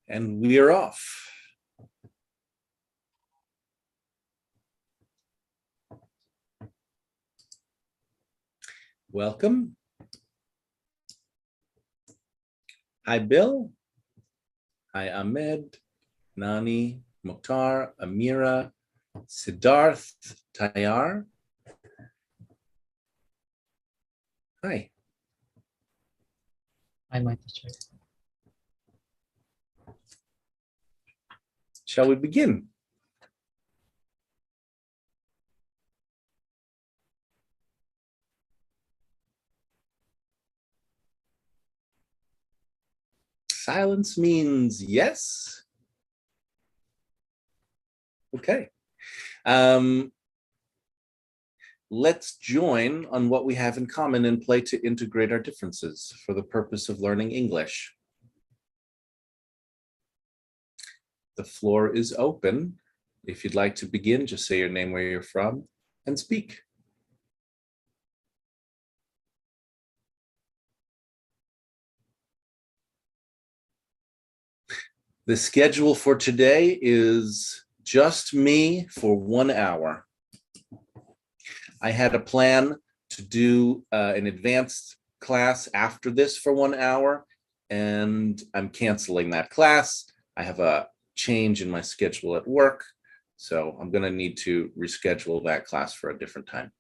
And we are off. Welcome. Hi, Bill. Hi, Ahmed, Nani, Mukhtar, Amira, Siddharth, Tayar. Hi. Hi, my teacher. Shall we begin? Silence means yes. Okay. Let's join on what we have in common and play to integrate our differences for the purpose of learning English. The floor is open. If you'd like to begin, just say your name, where you're from, and speak. The schedule for today is just me for 1 hour. I had a plan to do an advanced class after this for 1 hour, and I'm canceling that class. I have a change in my schedule at work, so I'm going to need to reschedule that class for a different time.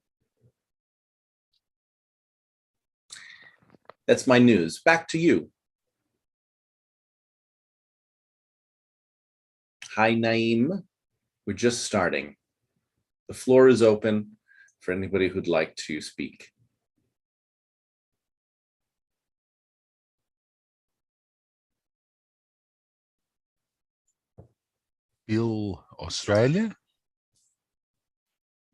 That's my news. Back to you. Hi, Naeem. We're just starting. The floor is open for anybody who'd like to speak. Bill, Australia.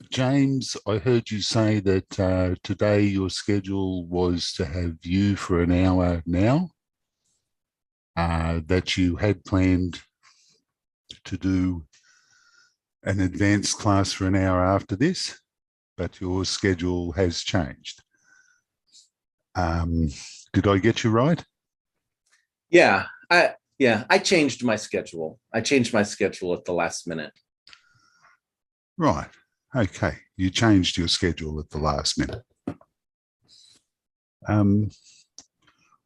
James, I heard you say that today your schedule was to have you for an hour now, that you had planned to do an advanced class for an hour after this, but your schedule has changed. Did I get you right? Yeah, I changed my schedule. I changed my schedule at the last minute. Right. Okay. You changed your schedule at the last minute.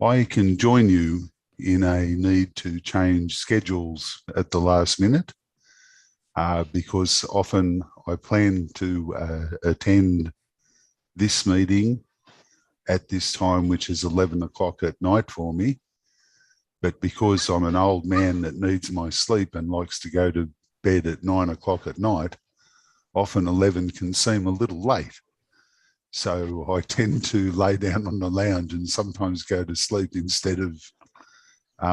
I can join you in a need to change schedules at the last minute because often I plan to attend this meeting at this time, which is 11 o'clock at night for me. But because I'm an old man that needs my sleep and likes to go to bed at 9 o'clock at night, often 11 can seem a little late. So I tend to lay down on the lounge and sometimes go to sleep instead of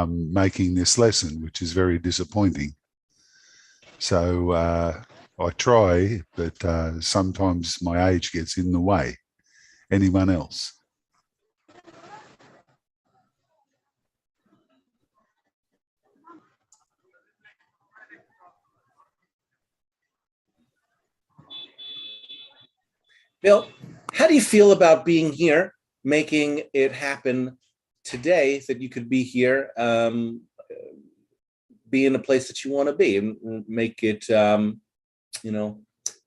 making this lesson, which is very disappointing. So I try, but sometimes my age gets in the way. Anyone else? Bill, how do you feel about being here, making it happen today, that you could be here, be in a place that you want to be, and make it,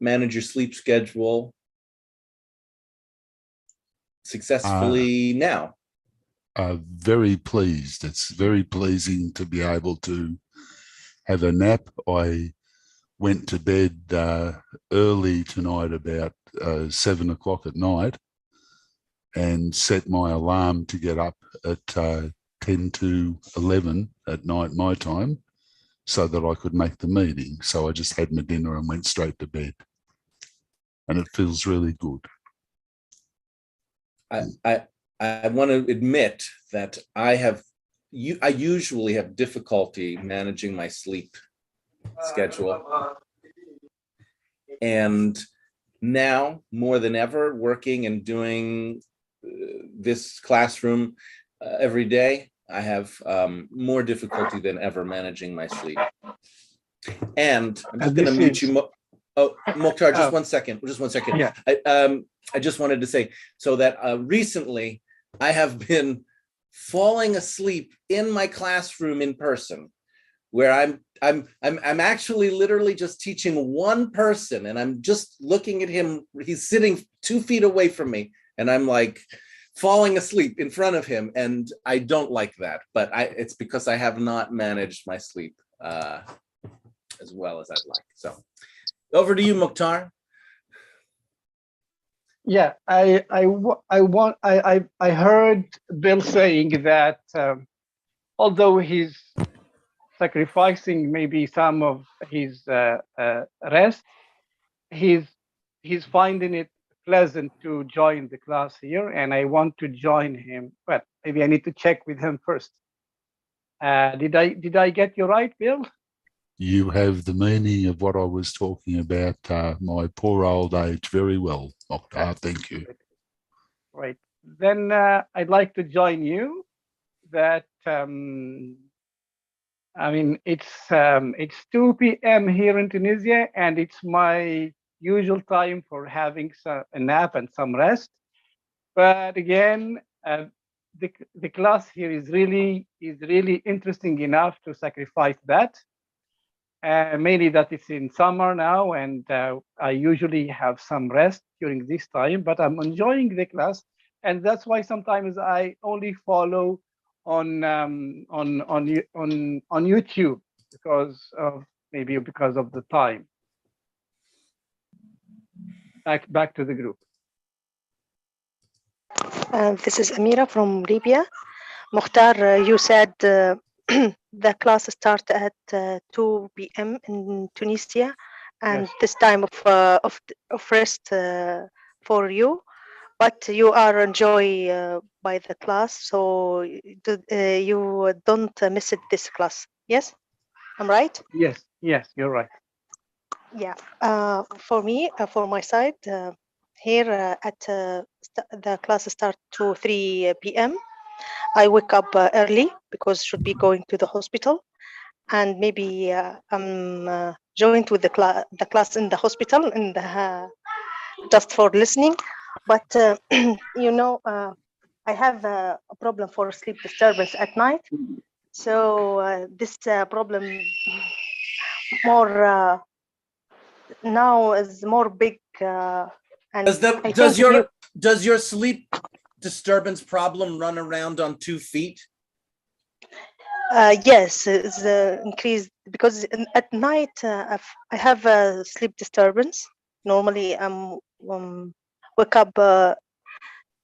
manage your sleep schedule successfully now? Very pleased. It's very pleasing to be able to have a nap. I went to bed early tonight, about 7 o'clock at night, and set my alarm to get up at 10 to 11 at night my time so that I could make the meeting. So I just had my dinner and went straight to bed. And it feels really good. I want to admit that I usually have difficulty managing my sleep schedule. And now, more than ever, working and doing this classroom every day, I have more difficulty than ever managing my sleep. And I'm just going to mute you. Mukhtar, just 1 second. Just 1 second. Yeah. I just wanted to say, so that recently I have been falling asleep in my classroom in person. where I'm actually literally just teaching one person, and I'm just looking at him. He's sitting 2 feet away from me, and I'm like falling asleep in front of him, and I don't like that. But it's because I have not managed my sleep as well as I'd like. So over to you, Mukhtar. Yeah, I heard Bill saying that although he's sacrificing maybe some of his rest, he's finding it pleasant to join the class here, and I want to join him. But maybe I need to check with him first. Did I get you right, Bill? You have the meaning of what I was talking about, my poor old age, very well, Mokhtar. Thank you. Right. Then I'd like to join you. That I mean, it's 2 p.m. here in Tunisia, and it's my usual time for having a nap and some rest. But again, the class here is really interesting enough to sacrifice that. Mainly that it's in summer now, and I usually have some rest during this time. But I'm enjoying the class, and that's why sometimes I only follow on YouTube because of the time. Back to the group. This is Amira from Libya. Mukhtar, you said the class starts at 2 p.m. in Tunisia, and Yes. this time of rest for you. But you are enjoy by the class, so you don't miss it this class. Yes, I'm right. Yes, you're right. Yeah. For me, for my side, here at the class start to 3 p.m. I wake up early because should be going to the hospital, and maybe I'm joined with the class in the hospital in the just for listening. But you know, I have a problem for sleep disturbance at night, so this problem more now is more big. And Does your sleep disturbance problem run around on 2 feet? Yes, it's increased because at night I have a sleep disturbance. Normally, wake up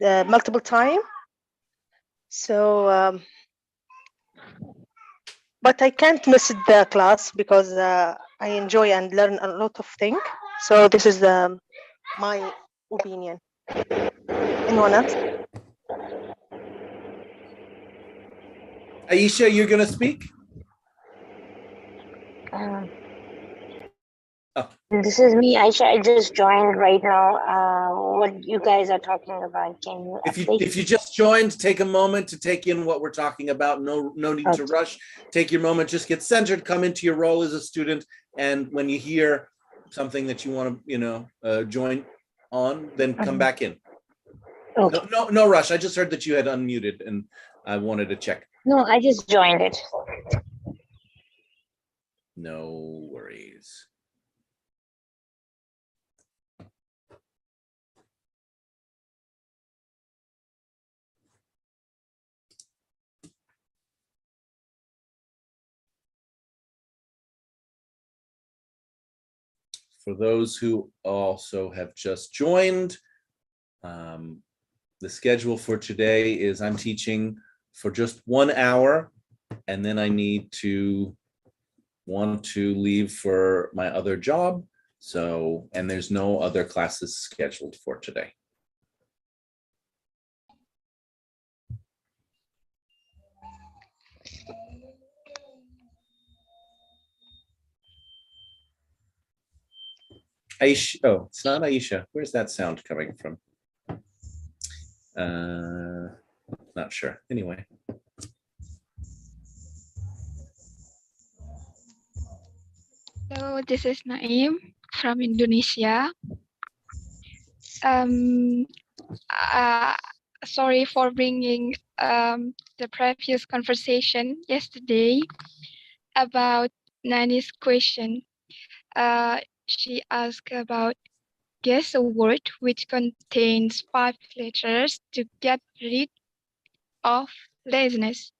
multiple times. So, but I can't miss the class because I enjoy and learn a lot of things. So this is my opinion. Anyone else? Aisha, you're going to speak? This is me, Aisha. I just joined right now. What you guys are talking about? Can you if you just joined, take a moment to take in what we're talking about. No need to rush. Take your moment. Just get centered. Come into your role as a student, and when you hear something that you want to, join on, then come back in. Okay. No rush. I just heard that you had unmuted, and I wanted to check. No, I just joined it. No worries. For those who also have just joined, the schedule for today is I'm teaching for just 1 hour, and then I want to leave for my other job. So, and there's no other classes scheduled for today. Aisha, oh, it's not Aisha. Where's that sound coming from? Not sure. Anyway. So this is Naim from Indonesia. Sorry for bringing the previous conversation yesterday. about Nani's question. She asked about guess a word which contains 5 letters to get rid of laziness.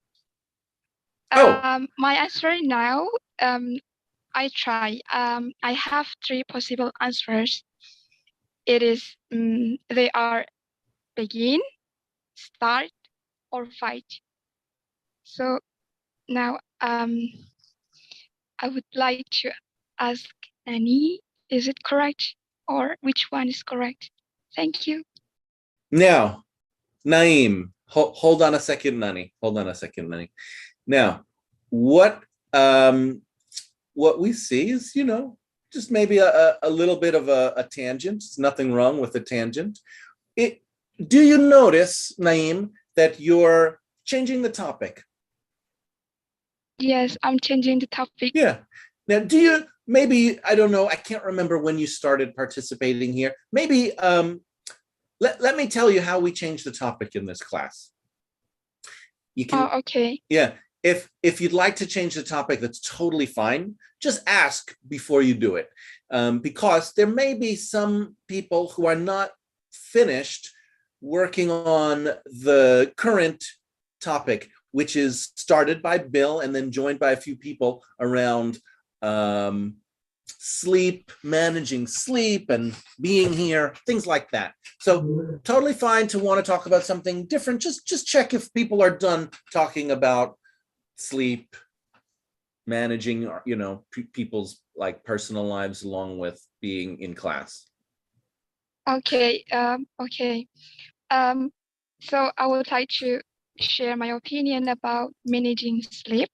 My answer now, I try. I have 3 possible answers. It is, they are begin, start, or fight. So now I would like to ask Nani, is it correct? Or which one is correct? Thank you. Now, Naeem, hold on a second, Nani. Hold on a second, Nani. Now, what we see is, just maybe a little bit of a tangent. There's nothing wrong with a tangent. Do you notice, Naeem, that you're changing the topic? Yes, I'm changing the topic. Yeah. Now, do you, maybe, I don't know, I can't remember when you started participating here. Maybe let me tell you how we change the topic in this class. You can, okay. Yeah. If you'd like to change the topic, that's totally fine. Just ask before you do it. Because there may be some people who are not finished working on the current topic, which is started by Bill and then joined by a few people around sleep, managing sleep and being here, things like that. So totally fine to want to talk about something different. Just check if people are done talking about sleep, managing, people's like personal lives along with being in class. Okay. Okay. So I would like to share my opinion about managing sleep.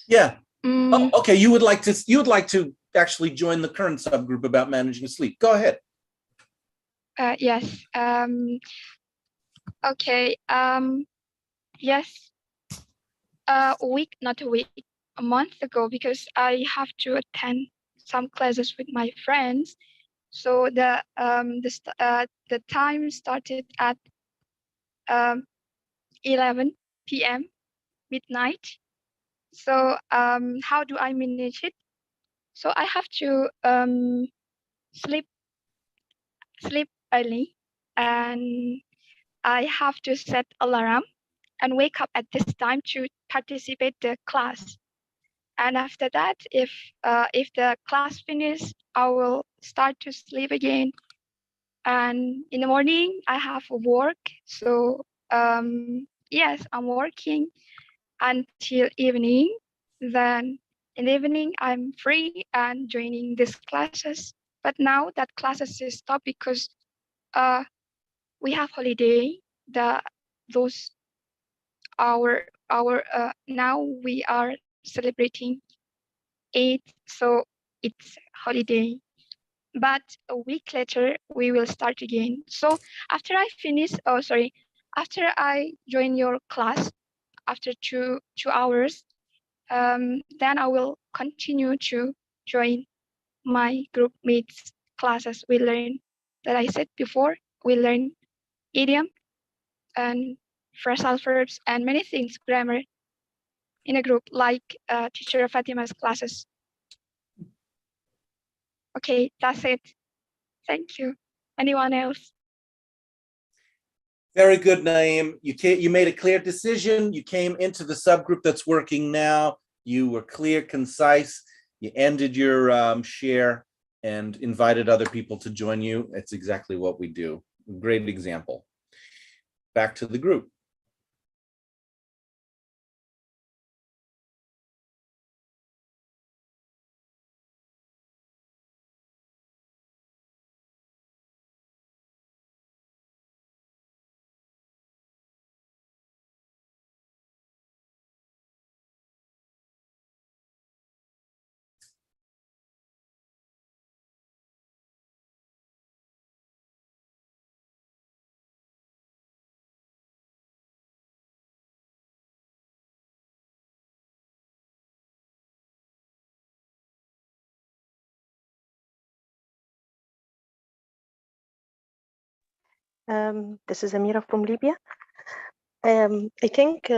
Yeah. Okay. You would like to actually join the current subgroup about managing sleep. Go ahead. Yes. Okay. Yes. A month ago, because I have to attend some classes with my friends. So the time started at 11 p.m. midnight. So how do I manage it? So I have to sleep early, and I have to set alarm and wake up at this time to participate the class. And after that, if the class finishes, I will start to sleep again. And in the morning, I have work. So yes, I'm working until evening. Then in the evening, I'm free and joining these classes. But now that classes is stopped because we have holiday. Those now we are celebrating Eid, so it's holiday. But a week later we will start again. So after I join your class after two hours, then I will continue to join my group mates classes. We learn, that I said before, we learn idiom and phrasal verbs and many things, grammar, in a group like teacher Fatima's classes. Okay, that's it. Thank you. Anyone else? Very good, Naeem. You made a clear decision. You came into the subgroup that's working now. You were clear, concise. You ended your share and invited other people to join you. It's exactly what we do. Great example. Back to the group. This is Amira from Libya. I think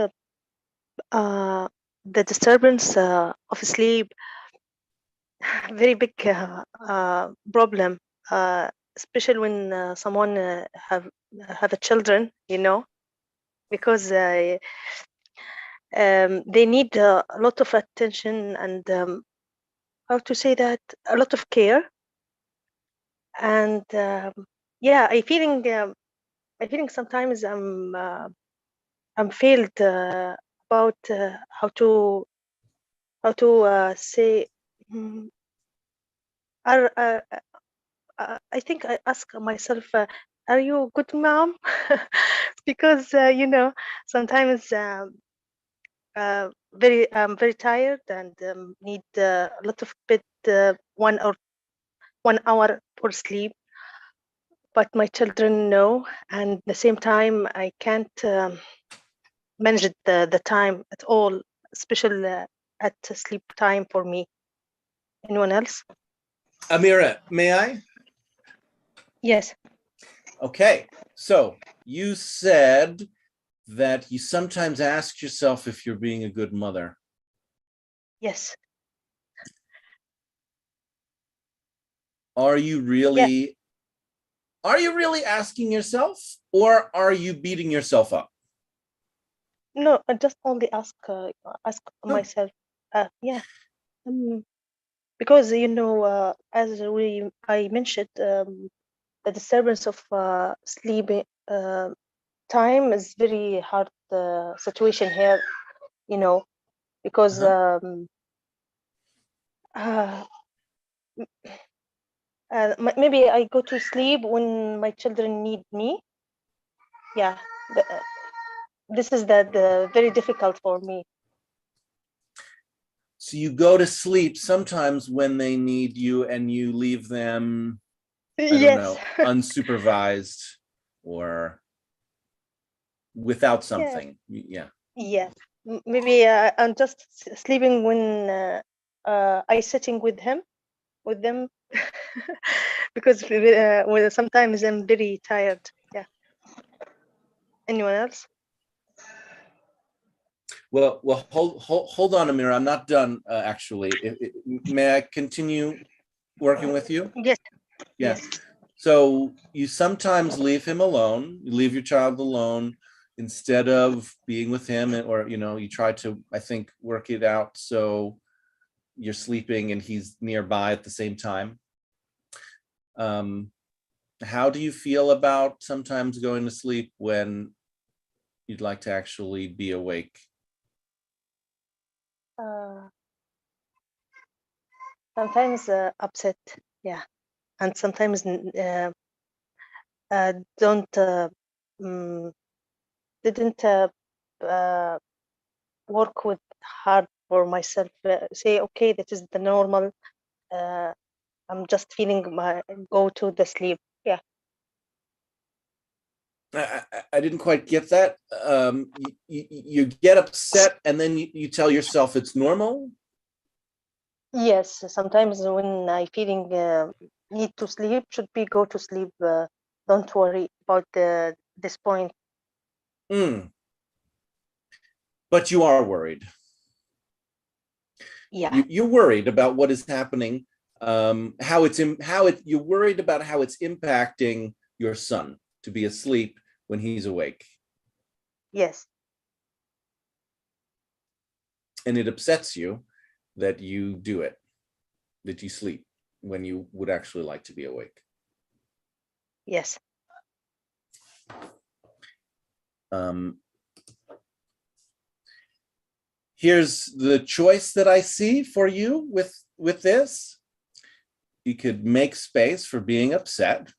the disturbance of sleep, very big problem, especially when someone have a children, because they need a lot of attention and how to say that, a lot of care. And yeah, I feeling sometimes I'm failed about how to say. mm, I think I ask myself, are you a good mom? Because sometimes I'm very tired and need a lot of bit 1 hour for sleep. But my children know, and at the same time I can't manage the time at all, especially at sleep time for me. Anyone else? Amira, may I? Yes. Okay, so you said that you sometimes ask yourself if you're being a good mother. Yes. Are you really asking yourself, or are you beating yourself up? No, I just only ask No. myself. Yeah. Because as I mentioned, the disturbance of sleeping time is very hard situation here. Because maybe I go to sleep when my children need me. Yeah, this is the very difficult for me. So you go to sleep sometimes when they need you and you leave them, I don't Yes. know, unsupervised or without something. Yeah. Yeah. Maybe I'm just sleeping when I sitting with them because well, sometimes I'm very tired. Yeah. Anyone else? Well, hold on, Amira. I'm not done, actually. May I continue working with you? Yes. Yeah. Yes. So you sometimes leave him alone. You leave your child alone instead of being with him, or you try to, I think, work it out so you're sleeping and he's nearby at the same time. How do you feel about sometimes going to sleep when you'd like to actually be awake? Sometimes upset. Yeah. And sometimes don't didn't work with hard for myself. Say okay, that is the normal. I'm just feeling my go to the sleep. Yeah. I didn't quite get that. You get upset and then you tell yourself it's normal. Yes. Sometimes when I feeling need to sleep, should be go to sleep. Don't worry about this point. But you are worried. Yeah. You're worried about what is happening. You're worried about how it's impacting your son to be asleep when he's awake. Yes. And it upsets you that you do it, that you sleep when you would actually like to be awake. Yes. Here's the choice that I see for you with this. You could make space for being upset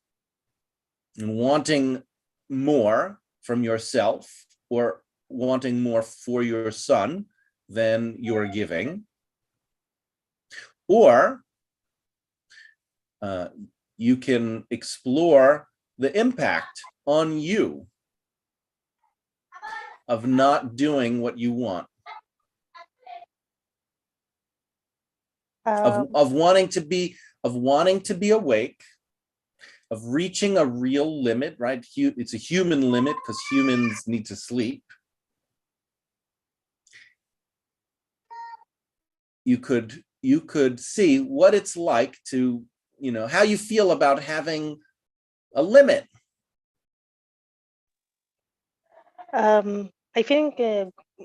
and wanting more from yourself or wanting more for your son than you're giving. Or you can explore the impact on you of not doing what you want, of wanting to be awake, of reaching a real limit, right? It's a human limit because humans need to sleep. you could see what it's like to, how you feel about having a limit. I think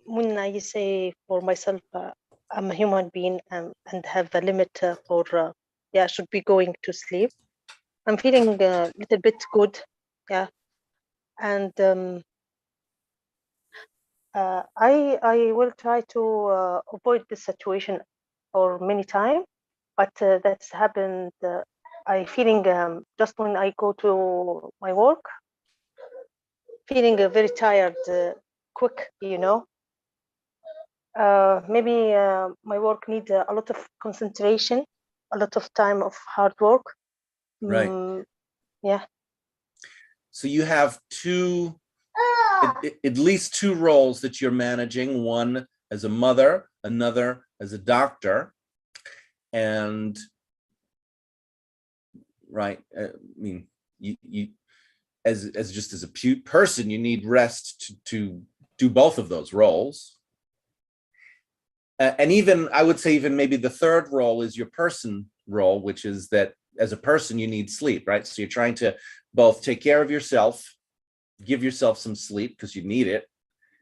when I say for myself, I'm a human being and have a limit for, should be going to sleep. I'm feeling a little bit good, yeah. And I will try to avoid this situation for many times, but that's happened. I feeling just when I go to my work, feeling very tired, quick, maybe my work needs a lot of concentration, a lot of time of hard work. Right. Yeah. So you have at least two roles that you're managing, one as a mother, another as a doctor. And right, I mean, you as just as a person, you need rest to do both of those roles. And even, I would say, even maybe the third role is your person role, which is that as a person, you need sleep, right? So you're trying to both take care of yourself, give yourself some sleep because you need it,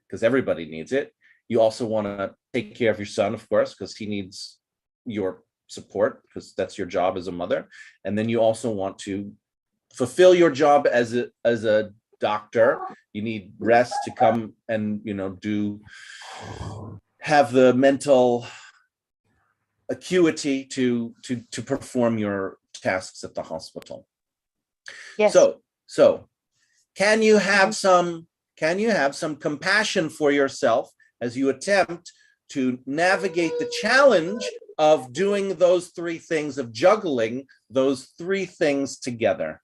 because everybody needs it. You also want to take care of your son, of course, because he needs your support, because that's your job as a mother. And then you also want to fulfill your job as a doctor. You need rest to come and have the mental acuity to perform your tasks at the hospital. Yes. So can you have some compassion for yourself as you attempt to navigate the challenge of doing those three things, of juggling those three things together?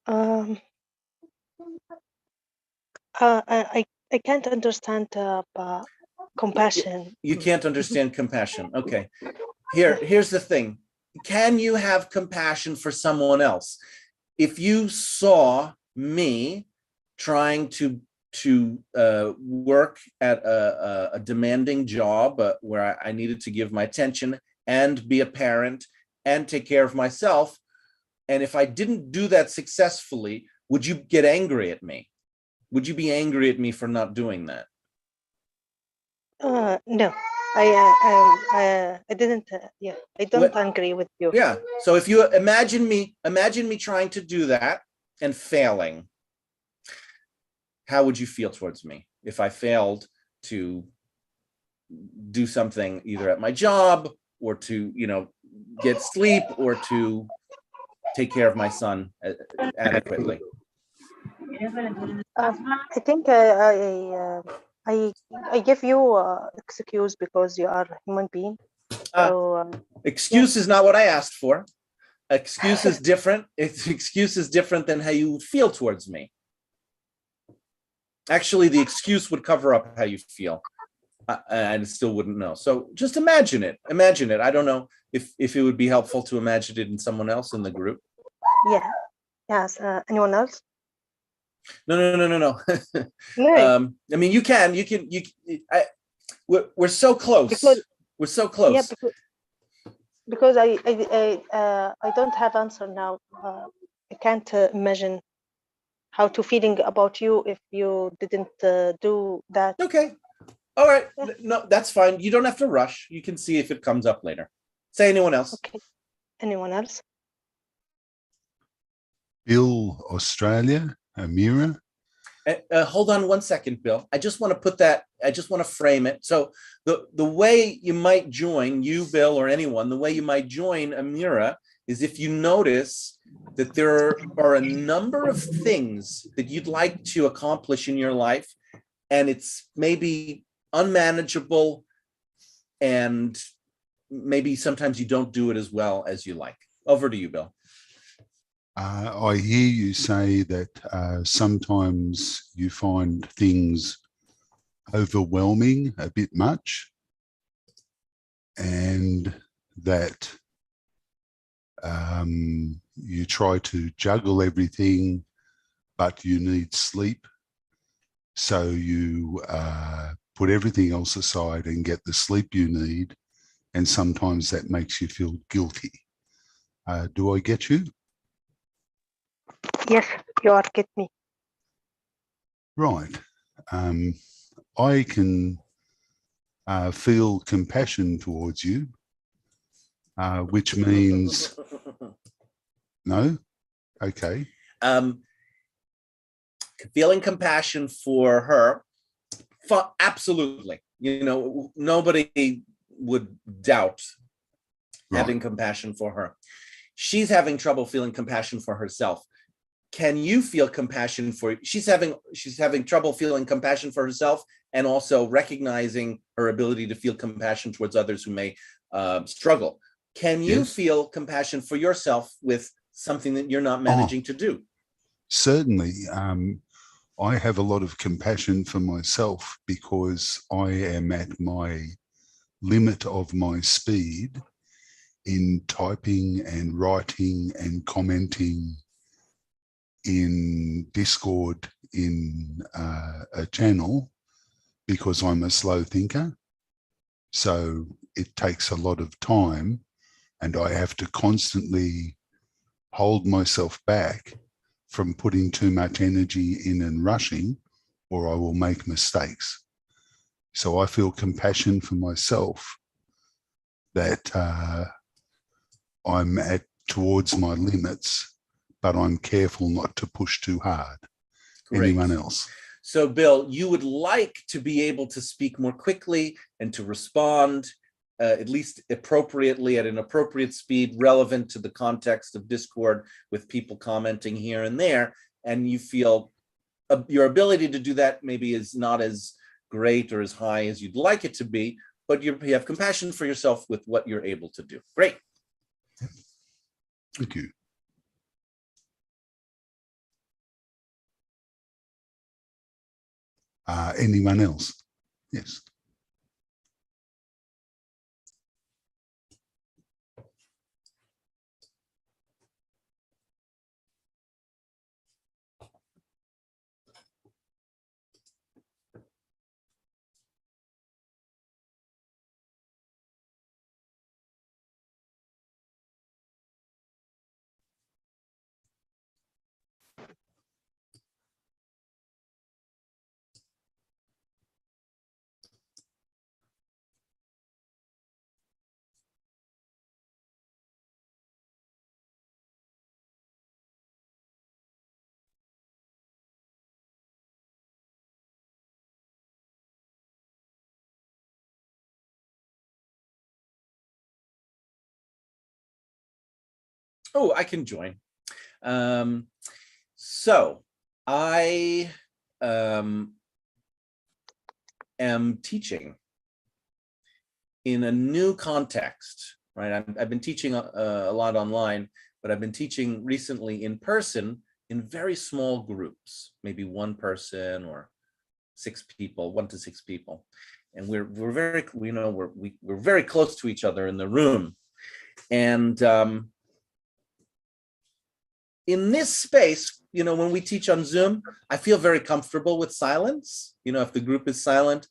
I can't understand compassion. You can't understand compassion. Okay. Here's the thing. Can you have compassion for someone else? If you saw me trying to work at a demanding job where I needed to give my attention and be a parent and take care of myself, and if I didn't do that successfully, would you get angry at me? Would you be angry at me for not doing that? No, I didn't. I don't agree with you. Yeah. So if you imagine me trying to do that and failing, how would you feel towards me if I failed to do something either at my job or to, get sleep or to take care of my son adequately? I think I give you excuse because you are a human being. So excuse is not what I asked for. Excuse is different. Excuse is different than how you feel towards me. Actually, the excuse would cover up how you feel. I still wouldn't know. So just imagine it. Imagine it. I don't know if it would be helpful to imagine it in someone else in the group. Yeah. Yes. Anyone else? No. No. I mean, you can. We're so close. We're so close. Yeah, because I don't have answer now. I can't imagine how to feeling about you if you didn't do that. Okay. All right. No, that's fine. You don't have to rush. You can see if it comes up later. Say anyone else. Okay. Anyone else? Bill, Australia, Amira. Hold on one second, Bill. I just want to frame it. So the way you might join, you, Bill, or anyone, the way you might join Amira is if you notice that there are a number of things that you'd like to accomplish in your life, and it's maybe unmanageable, and maybe sometimes you don't do it as well as you like. Over to you, Bill. I hear you say that sometimes you find things overwhelming a bit much, and that you try to juggle everything, but you need sleep. So you put everything else aside and get the sleep you need. And sometimes that makes you feel guilty. Do I get you? Yes, you are get me. Right. I can feel compassion towards you, which means no. Okay. Feeling compassion for her, absolutely. You know, nobody would doubt having compassion for her. She's having trouble feeling compassion for herself. Can you feel compassion for, she's having trouble feeling compassion for herself, and also recognizing her ability to feel compassion towards others who may struggle. Can you feel compassion for yourself with something that you're not managing to do? Certainly. I have a lot of compassion for myself because I am at my limit of my speed in typing and writing and commenting in Discord in a channel, because I'm a slow thinker. So it takes a lot of time, and I have to constantly hold myself back from putting too much energy in and rushing, or I will make mistakes. So I feel compassion for myself that I'm at towards my limits, but I'm careful not to push too hard. Great. Anyone else? So Bill, you would like to be able to speak more quickly and to respond at least appropriately at an appropriate speed, relevant to the context of Discord, with people commenting here and there, and you feel your ability to do that maybe is not as great or as high as you'd like it to be, but you have compassion for yourself with what you're able to do. Great. Thank you. Anyone else? Yes. Oh, I can join. So I am teaching in a new context, right? I've been teaching a lot online, but I've been teaching recently in person in very small groups, maybe one person or 6 people, 1 to 6 people, and we're very, you know, we're very close to each other in the room, and in this space, you know, when we teach on Zoom, I feel very comfortable with silence. You know, if the group is silent,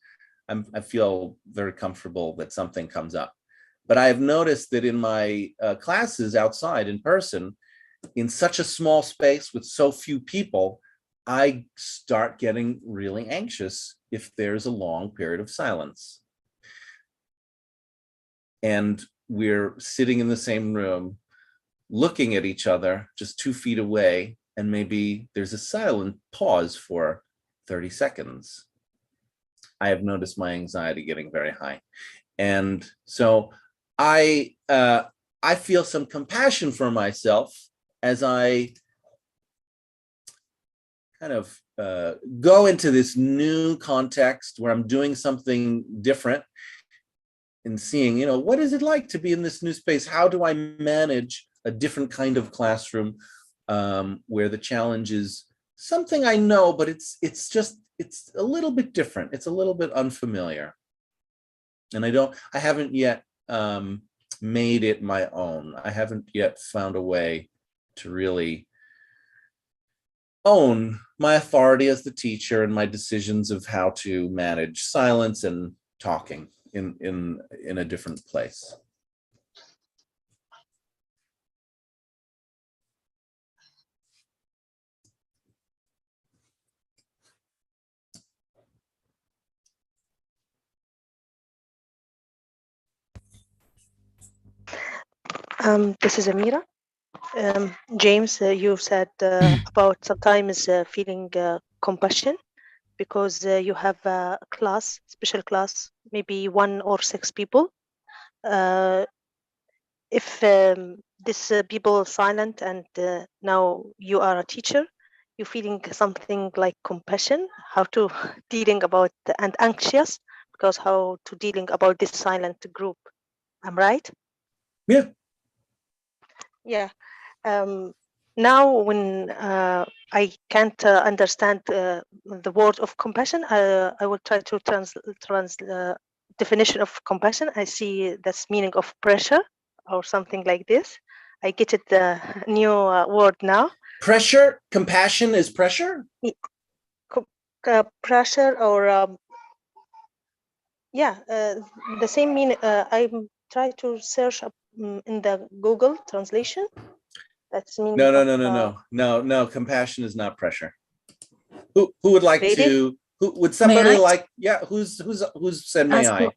I feel very comfortable that something comes up. But I have noticed that in my classes outside in person, in such a small space with so few people, I start getting really anxious if there's a long period of silence. And we're sitting in the same room, looking at each other just 2 feet away, and maybe there's a silent pause for 30 seconds. I have noticed my anxiety getting very high. And so I feel some compassion for myself as I kind of go into this new context where I'm doing something different and seeing, you know, what is it like to be in this new space? How do I manage a different kind of classroom where the challenge is something I know, but it's a little bit different. It's a little bit unfamiliar. And I haven't yet made it my own. I haven't yet found a way to really own my authority as the teacher and my decisions of how to manage silence and talking in a different place. This is Amira. James, you said about sometimes feeling compassion because you have a class, special class, maybe 1 or 6 people. If these people are silent and now you are a teacher, you're feeling something like compassion, how to dealing about and anxious because how to dealing about this silent group. I'm right? Yeah. Yeah. Now when I can't understand the word of compassion, I will try to trans definition of compassion. I see that's meaning of pressure or something like this. I get it the new word now. Pressure, compassion is pressure? Pressure or yeah, the same meaning. I'm trying to search in the Google translation. That's meaning No. Compassion is not pressure. Who would like really? to? Who would somebody May I? like? Yeah. Who's said may I?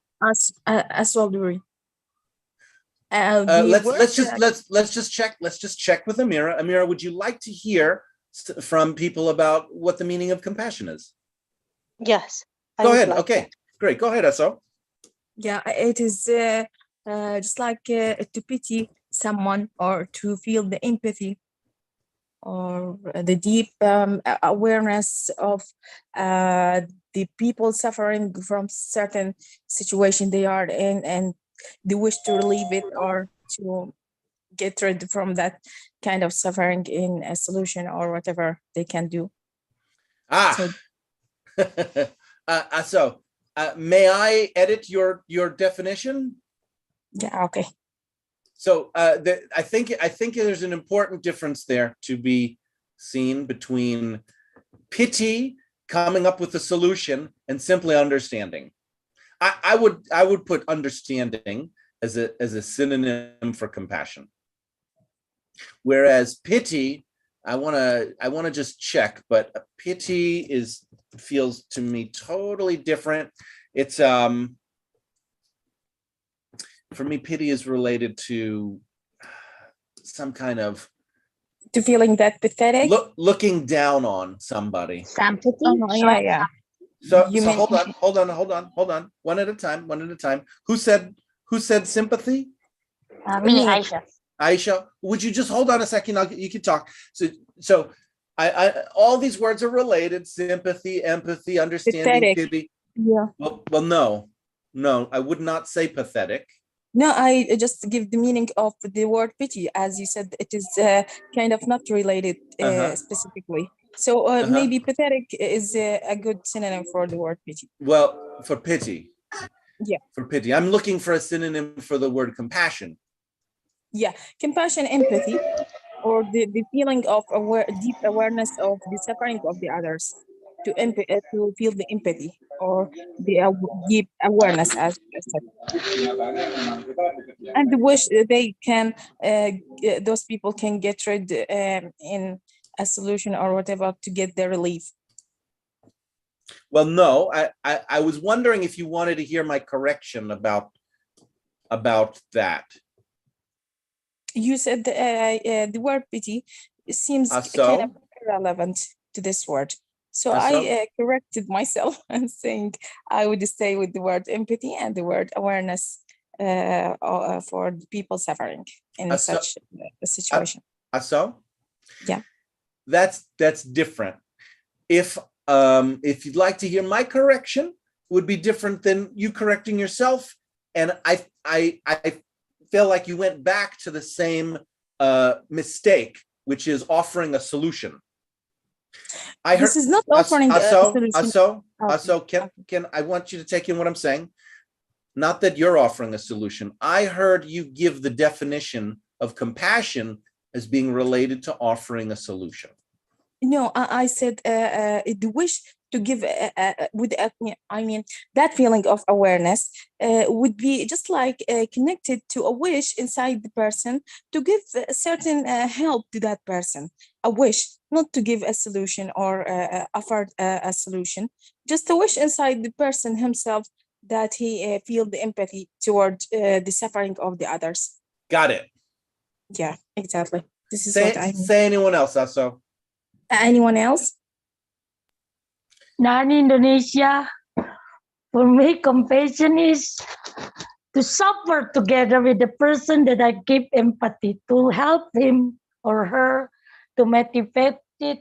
As well, Dori. Let's just check. Let's just check with Amira. Amira, would you like to hear from people about what the meaning of compassion is? Yes. Go ahead. Okay, great. Go ahead, Aso. Yeah, it is just like to pity someone or to feel the empathy or the deep awareness of the people suffering from certain situation they are in, and they wish to relieve it or to get rid from that kind of suffering in a solution or whatever they can do. So, so may I edit your definition? Yeah. Okay. So I think there's an important difference there to be seen between pity, coming up with a solution, and simply understanding. I would put understanding as a synonym for compassion, whereas pity, I want to just check, but pity feels to me totally different. It's for me, pity is related to some kind of to feeling that pathetic, looking down on somebody. Sympathy. Yeah. So hold on. One at a time. Who said sympathy? Me, Aisha. Aisha, would you just hold on a second? You can talk. So I all these words are related: sympathy, empathy, understanding, pathetic. pity. Yeah. Well, no, I would not say pathetic. No, I just give the meaning of the word pity, as you said, it is kind of not related specifically. So maybe pathetic is a good synonym for the word pity. Well, for pity. Yeah. For pity. I'm looking for a synonym for the word compassion. Yeah, compassion, empathy, or the feeling of deep awareness of the suffering of the others, to feel the empathy or the deep awareness, as I said. And wish they can, those people can get rid in a solution or whatever to get their relief. Well, no, I was wondering if you wanted to hear my correction about that. You said the word pity seems kind of irrelevant to this word. So I corrected myself and saying I would stay with the word empathy and the word awareness for the people suffering in such a situation. So? Yeah. That's different. If you'd like to hear my correction, would be different than you correcting yourself. And I feel like you went back to the same mistake, which is offering a solution. This is not offering a solution. Can I want you to take in what I'm saying? Not that you're offering a solution. I heard you give the definition of compassion as being related to offering a solution. No, I said the wish to give I mean that feeling of awareness would be just like connected to a wish inside the person to give a certain help to that person. A wish, not to give a solution or offer a solution. Just a wish inside the person himself that he feel the empathy toward the suffering of the others. Got it. Yeah, exactly. This is what I mean. Say anyone else, Aso. Anyone else? Now in Indonesia, for me, compassion is to suffer together with the person that I give empathy, to help him or her, to motivate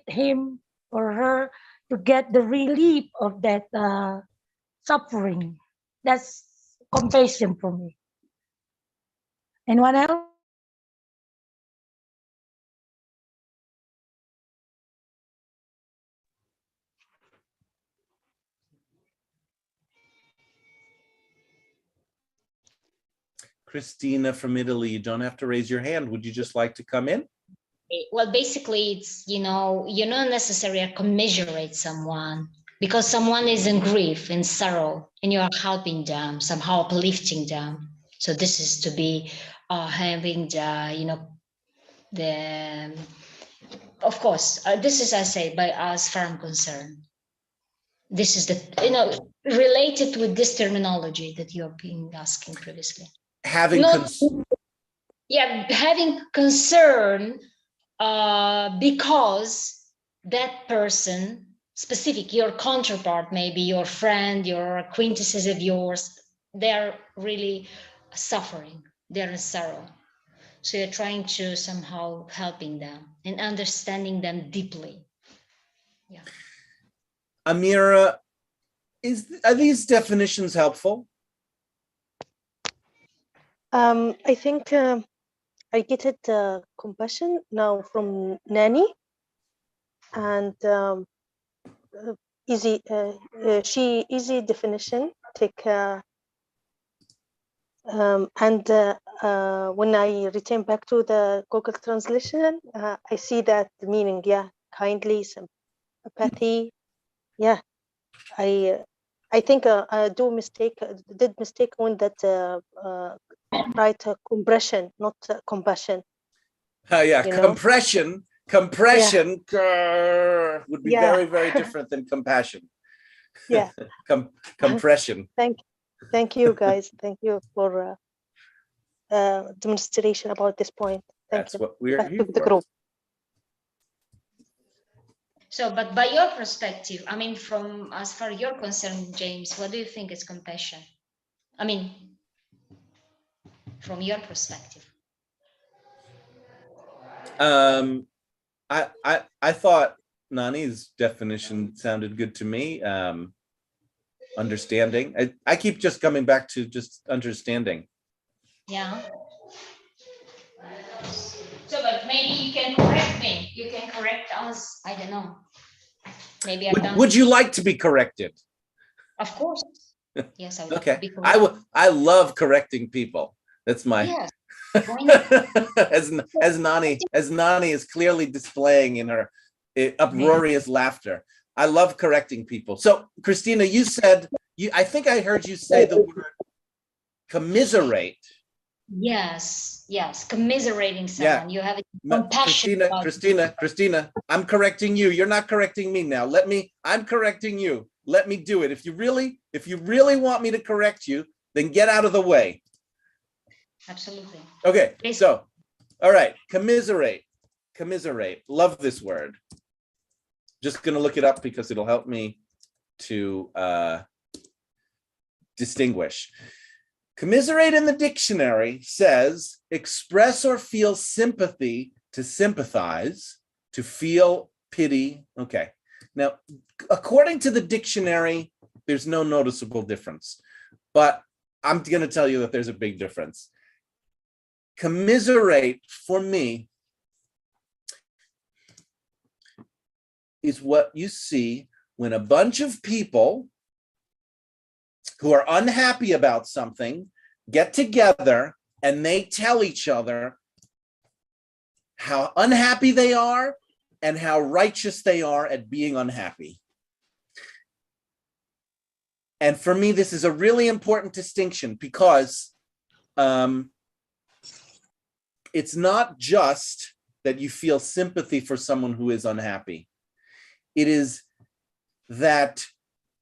him or her to get the relief of that suffering. That's compassion for me. Anyone else? Christina from Italy, you don't have to raise your hand. Would you just like to come in? Well, basically, it's, you're not necessarily commiserate someone because someone is in grief and sorrow and you're helping them, somehow uplifting them. So this is to be having of course, this is, I say, by as far I'm concerned. This is related with this terminology that you're being asking previously. Having concern because that person specific, your counterpart, maybe your friend, your acquaintances of yours, they're really suffering, they're in sorrow. So you're trying to somehow helping them and understanding them deeply. Yeah. Amira, are these definitions helpful? I think I get it compassion now from Nani, and easy definition. And when I return back to the Google translation, I see that the meaning. Yeah, kindly, some apathy. Yeah, I think I did mistake when that write compression, not compassion. Yeah, compression would be very, very different than compassion. Yeah. Compression. Thank you, guys. Thank you for demonstration about this point. That's what we're back here to the for. group. So, but by your perspective, I mean, from as far as you're concerned, James, what do you think is compassion? I mean, from your perspective. I thought Nani's definition sounded good to me. Understanding. I keep just coming back to just understanding. Yeah. So, but maybe you can correct me. You can correct us. I don't know. Maybe Would you like to be corrected? Of course. Yes, I would. Okay. I love correcting people. That's my. Yes. as Nani is clearly displaying in her uproarious laughter. I love correcting people. So, Christina, you said I think I heard you say the word commiserate. Yes, commiserating someone. You have compassion. Christina, I'm correcting you. You're not correcting me now. I'm correcting you. Let me do it. If you really want me to correct you, then get out of the way. Absolutely. Okay, so, all right, commiserate. Love this word. Just gonna look it up because it'll help me to distinguish. Commiserate in the dictionary says express or feel sympathy, to sympathize, to feel pity. Okay. Now, according to the dictionary, there's no noticeable difference, but I'm going to tell you that there's a big difference. Commiserate, for me, is what you see when a bunch of people who are unhappy about something get together and they tell each other how unhappy they are and how righteous they are at being unhappy. And for me, this is a really important distinction because it's not just that you feel sympathy for someone who is unhappy. It is that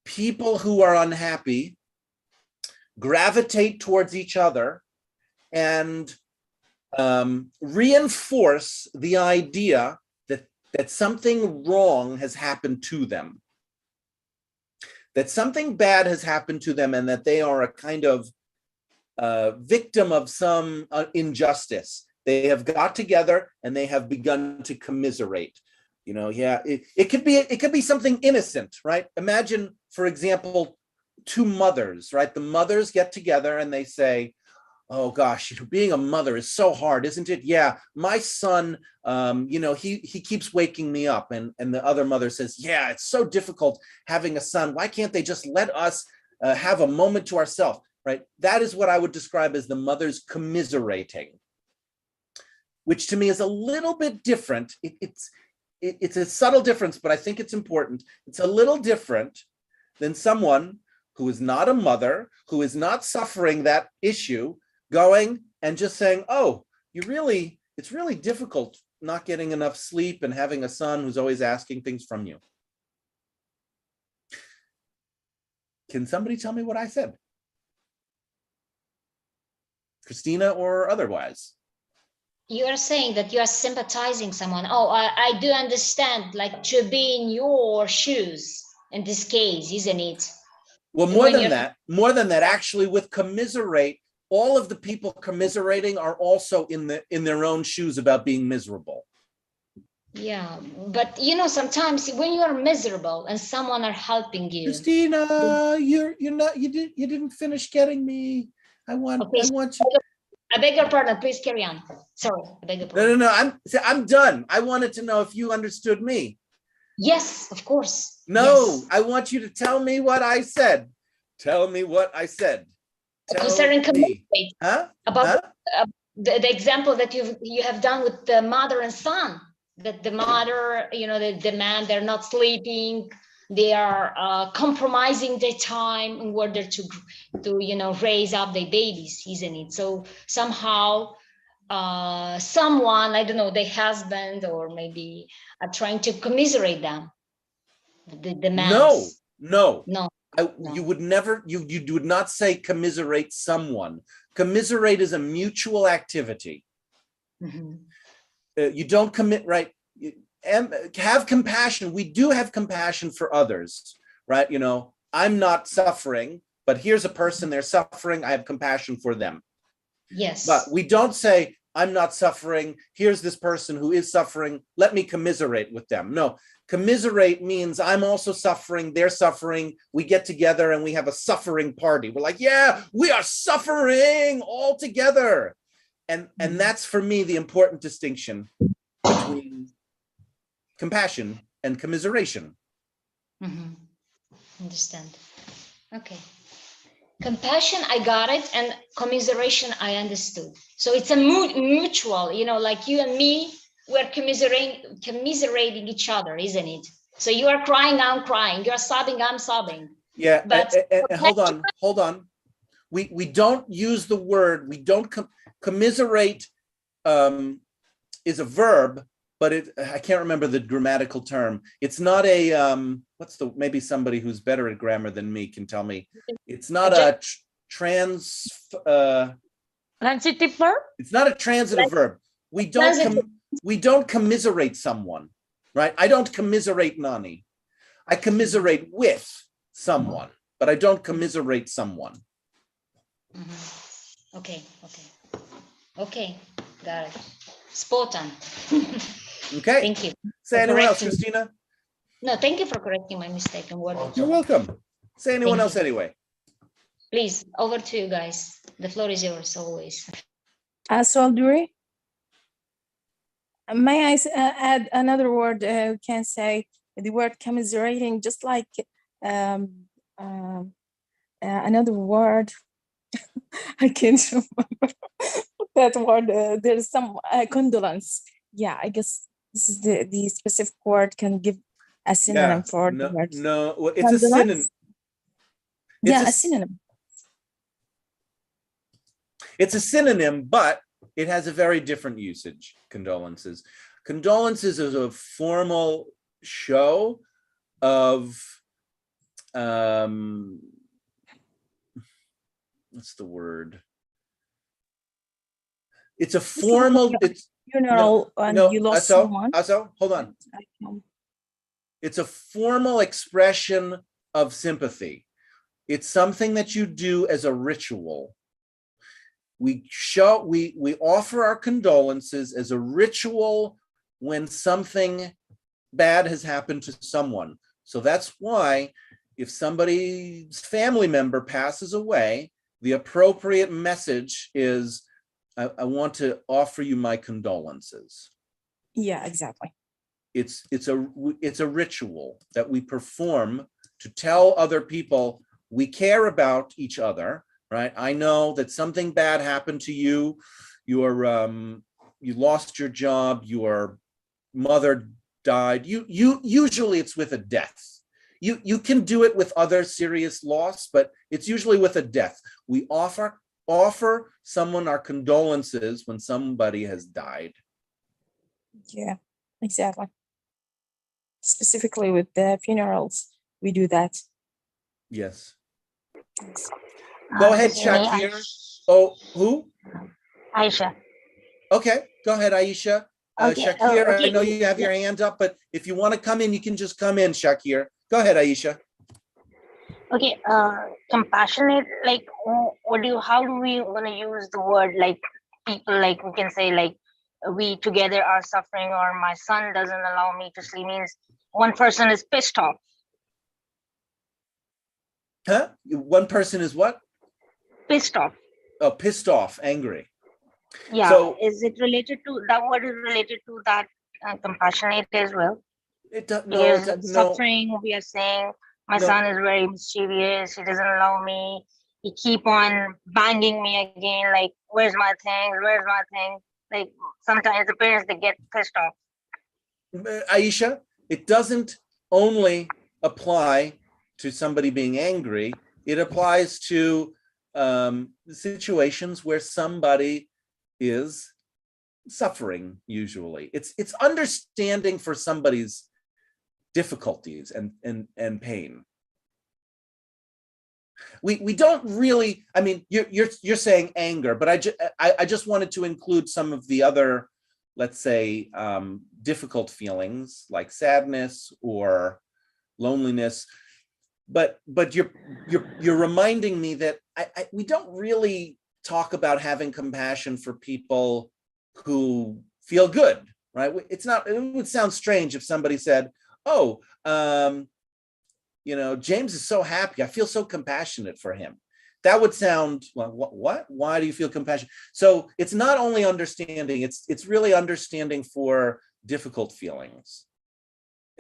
people who are unhappy gravitate towards each other and reinforce the idea that something wrong has happened to them, that something bad has happened to them, and that they are a kind of victim of some injustice. They have got together and they have begun to commiserate. You know, yeah, it could be something innocent, right? Imagine, for example, two mothers, right? The mothers get together and they say, oh gosh, being a mother is so hard, isn't it? Yeah, my son, he keeps waking me up. And the other mother says, yeah, it's so difficult having a son. Why can't they just let us have a moment to ourselves, right? That is what I would describe as the mothers commiserating, which to me is a little bit different. It's a subtle difference, but I think it's important. It's a little different than someone who is not a mother, who is not suffering that issue, going and just saying, oh, it's really difficult not getting enough sleep and having a son who's always asking things from you. Can somebody tell me what I said? Christina or otherwise? You are saying that you are sympathizing someone. Oh, I do understand, like to be in your shoes in this case, isn't it? Well, more than that, actually, with commiserate, all of the people commiserating are also in their own shoes about being miserable. Yeah, but sometimes when you are miserable and someone are helping you. Christina, you didn't finish getting me. I want you. I beg your pardon. Please carry on. Sorry, I beg your pardon. No. I'm done. I wanted to know if you understood me. Yes, of course. No, yes. I want you to tell me what I said. Tell me what I said. Concerning commiserate, about huh? The example that you have done with the mother and son, that the mother, the man, they're not sleeping, they are compromising their time in order to raise up their babies, isn't it? So somehow someone, I don't know, their husband or maybe are trying to commiserate them. The man. No. No. You would never, you would not say commiserate someone. Commiserate is a mutual activity. Mm-hmm. You don't commit, right? And have compassion. We do have compassion for others, right? I'm not suffering, but here's a person, they're suffering. I have compassion for them. Yes. But we don't say, I'm not suffering. Here's this person who is suffering. Let me commiserate with them. No. Commiserate means I'm also suffering, they're suffering, we get together and we have a suffering party. We're like, yeah, we are suffering all together. And that's for me the important distinction between compassion and commiseration. Mm-hmm. Understand. Okay. Compassion, I got it, and commiseration, I understood. So it's a mutual, like you and me, we're commiserating each other, isn't it? So you are crying, I'm crying. You're sobbing, I'm sobbing. Yeah, but hold on. We don't use the word, we don't commiserate is a verb, but I can't remember the grammatical term. It's not a, maybe somebody who's better at grammar than me can tell me. It's not a transitive verb? It's not a transitive verb. We don't commiserate someone, right? I don't commiserate Nani. I commiserate with someone, but I don't commiserate someone. Mm-hmm. Okay, got it. Spot on. Okay. Thank you. Say anyone else, Christina? No, thank you for correcting my mistake. You're welcome. Say anyone else anyway. Please, over to you guys. The floor is yours always. Solduri, may I add another word? We can say the word commiserating, just like another word. I can't remember that word. There's some condolence. Yeah, I guess This is the specific word can give a synonym for the words. No, well, it's a synonym. Yeah, a synonym. It's a synonym, but it has a very different usage, condolences. Condolences is a formal show of, what's the word? It's a formal, it's funeral and you lost someone. Also, hold on. It's a formal expression of sympathy. It's something that you do as a ritual. We offer our condolences as a ritual when something bad has happened to someone. So that's why if somebody's family member passes away, the appropriate message is, I want to offer you my condolences. Yeah, exactly. It's a ritual that we perform to tell other people we care about each other, right? I know that something bad happened to you. You lost your job. Your mother died. Usually it's with a death. You can do it with other serious loss, but it's usually with a death. We offer someone our condolences when somebody has died. Yeah, exactly. Specifically with the funerals, we do that. Yes. Go ahead, Shakir. Oh, who? Aisha. Okay, go ahead, Aisha. Okay, Shakir, okay. I know you have your hand up, but if you want to come in, you can just come in, Shakir. Go ahead, Aisha. Okay, compassionate, like how do we want to use the word, like people, like we can say like we together are suffering, or my son doesn't allow me to sleep, means one person is pissed off. Huh? One person is what? Pissed off. Oh, pissed off, angry. Yeah, so, is it related to, that word is related to that compassionate as well? It does, because suffering, we are saying, my son is very mischievous, he doesn't allow me, he keep on banging me again, like, where's my thing, like sometimes the parents, they get pissed off. Aisha, it doesn't only apply to somebody being angry, it applies to situations where somebody is suffering. Usually it's understanding for somebody's difficulties and pain. We don't really, I mean, you're saying anger, but I just wanted to include some of the other, let's say, difficult feelings like sadness or loneliness. But you're reminding me that we don't really talk about having compassion for people who feel good, right? It's not, it would sound strange if somebody said, oh, you know, James is so happy, I feel so compassionate for him. That would sound, well, what? Why do you feel compassion? So it's not only understanding, it's really understanding for difficult feelings,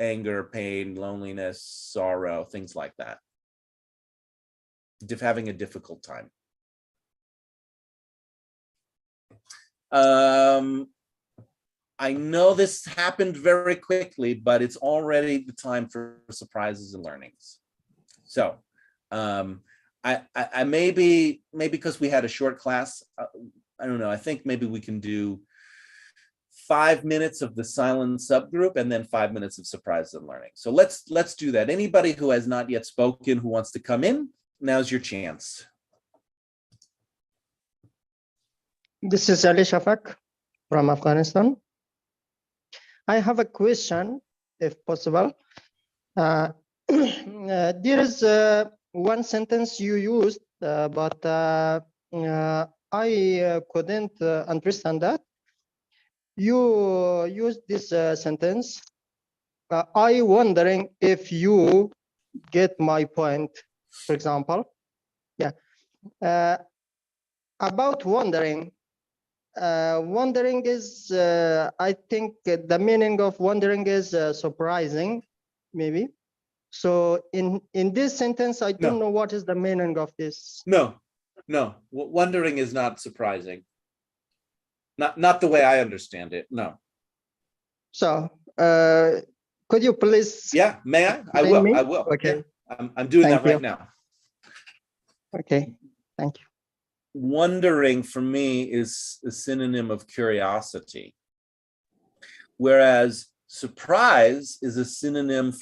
anger, pain, loneliness, sorrow, things like that. Having a difficult time. I know this happened very quickly, but it's already the time for surprises and learnings. So I maybe because we had a short class, I don't know, I think maybe we can do 5 minutes of the silent subgroup and then 5 minutes of surprises and learning. So let's do that. Anybody who has not yet spoken, who wants to come in, now's your chance. This is Ali Shafak from Afghanistan. I have a question, if possible. There is one sentence you used, but I couldn't understand that. You used this sentence. I wondering if you get my point, for example. Yeah. About wondering. Wondering is, I think the meaning of wondering is surprising, maybe. So in this sentence, I don't know what is the meaning of this. No. Wondering is not surprising. Not the way I understand it. No. So, could you please? Yeah, may I? I explain will. me? I will. Okay. Yeah, I'm doing Thank that right you. now. Okay. Thank you. Wondering for me is a synonym of curiosity, whereas surprise is a synonym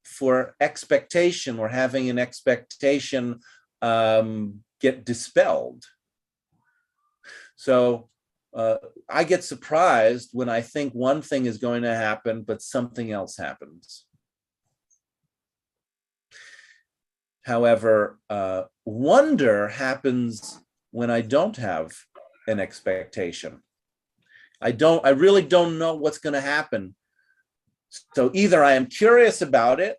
for expectation, or having an expectation get dispelled. So I get surprised when I think one thing is going to happen, but something else happens. However, wonder happens when I don't have an expectation. I really don't know what's going to happen. So either I am curious about it,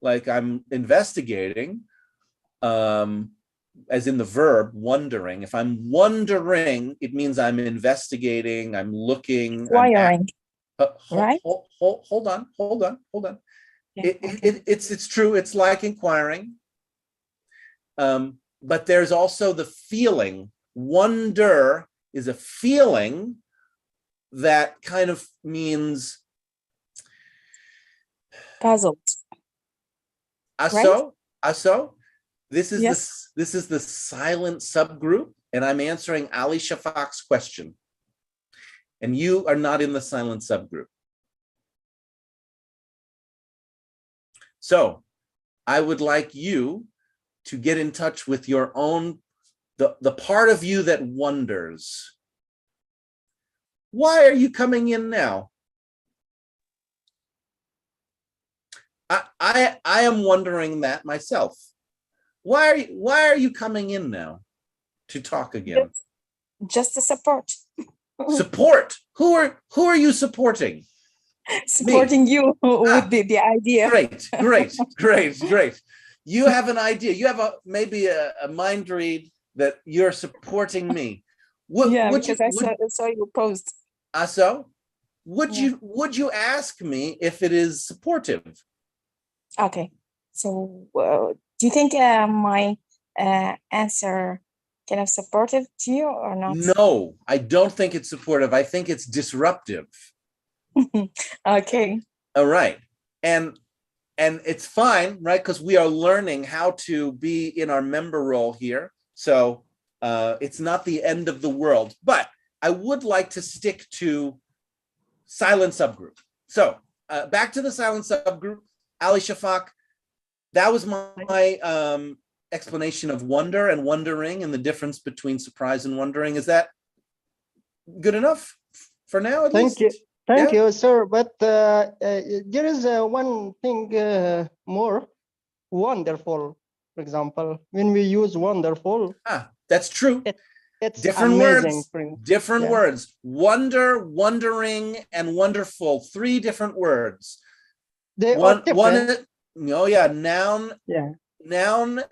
like I'm investigating, as in the verb wondering. If I'm wondering, it means I'm investigating, I'm looking. Inquiring, right? Hold on. Yeah, It's true. It's like inquiring. But there's also the feeling. Wonder is a feeling that kind of means puzzled. Aso. This is Yes. this is the silent subgroup, and I'm answering Ali Shafak's question. And you are not in the silent subgroup. So I would like you to get in touch with your own, the part of you that wonders. Why are you coming in now? I am wondering that myself. Why are you coming in now to talk again? Just to support. Support? Who are you supporting? Supporting Me. you would be the idea. Great. You have an idea. You have maybe a mind read that you're supporting me. Because I saw your post. So would you ask me if it is supportive? Okay. So do you think my answer kind of supportive to you or not? No, I don't think it's supportive. I think it's disruptive. Okay. All right. And it's fine, right? Because we are learning how to be in our member role here. So it's not the end of the world, but I would like to stick to silent subgroup. So back to the silent subgroup, Ali Shafak, that was my explanation of wonder and wondering and the difference between surprise and wondering. Is that good enough for now, at least? Thank you, sir. But there is one thing more. Wonderful, for example, when we use wonderful. That's true. It's different amazing. Words. Different words. Wonder, wondering, and wonderful. 3 different words. They are different. Noun. Yeah. Noun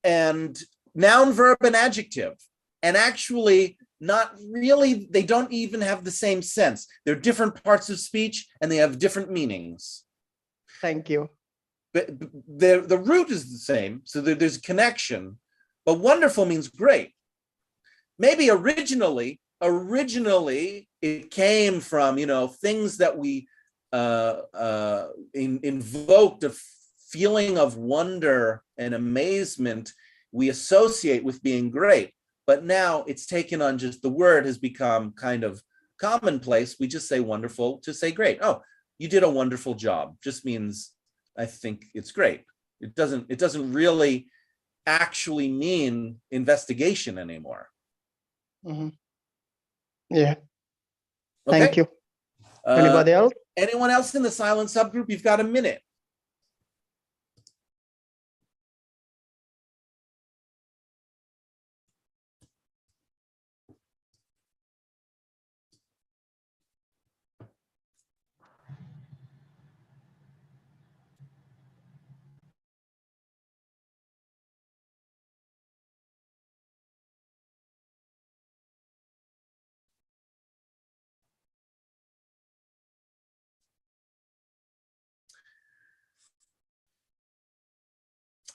and noun, verb, and adjective. And actually, not really, they don't even have the same sense. They're different parts of speech and they have different meanings. Thank you. But the root is the same, so there's a connection. But wonderful means great. Maybe originally it came from, things that we invoked a feeling of wonder and amazement we associate with being great. But now it's taken on, just the word has become kind of commonplace. We just say wonderful to say great. Oh, you did a wonderful job. Just means I think it's great. It doesn't really actually mean investigation anymore. Mm-hmm. Yeah. Okay. Thank you. Anybody else? Anyone else in the silent subgroup? You've got a minute.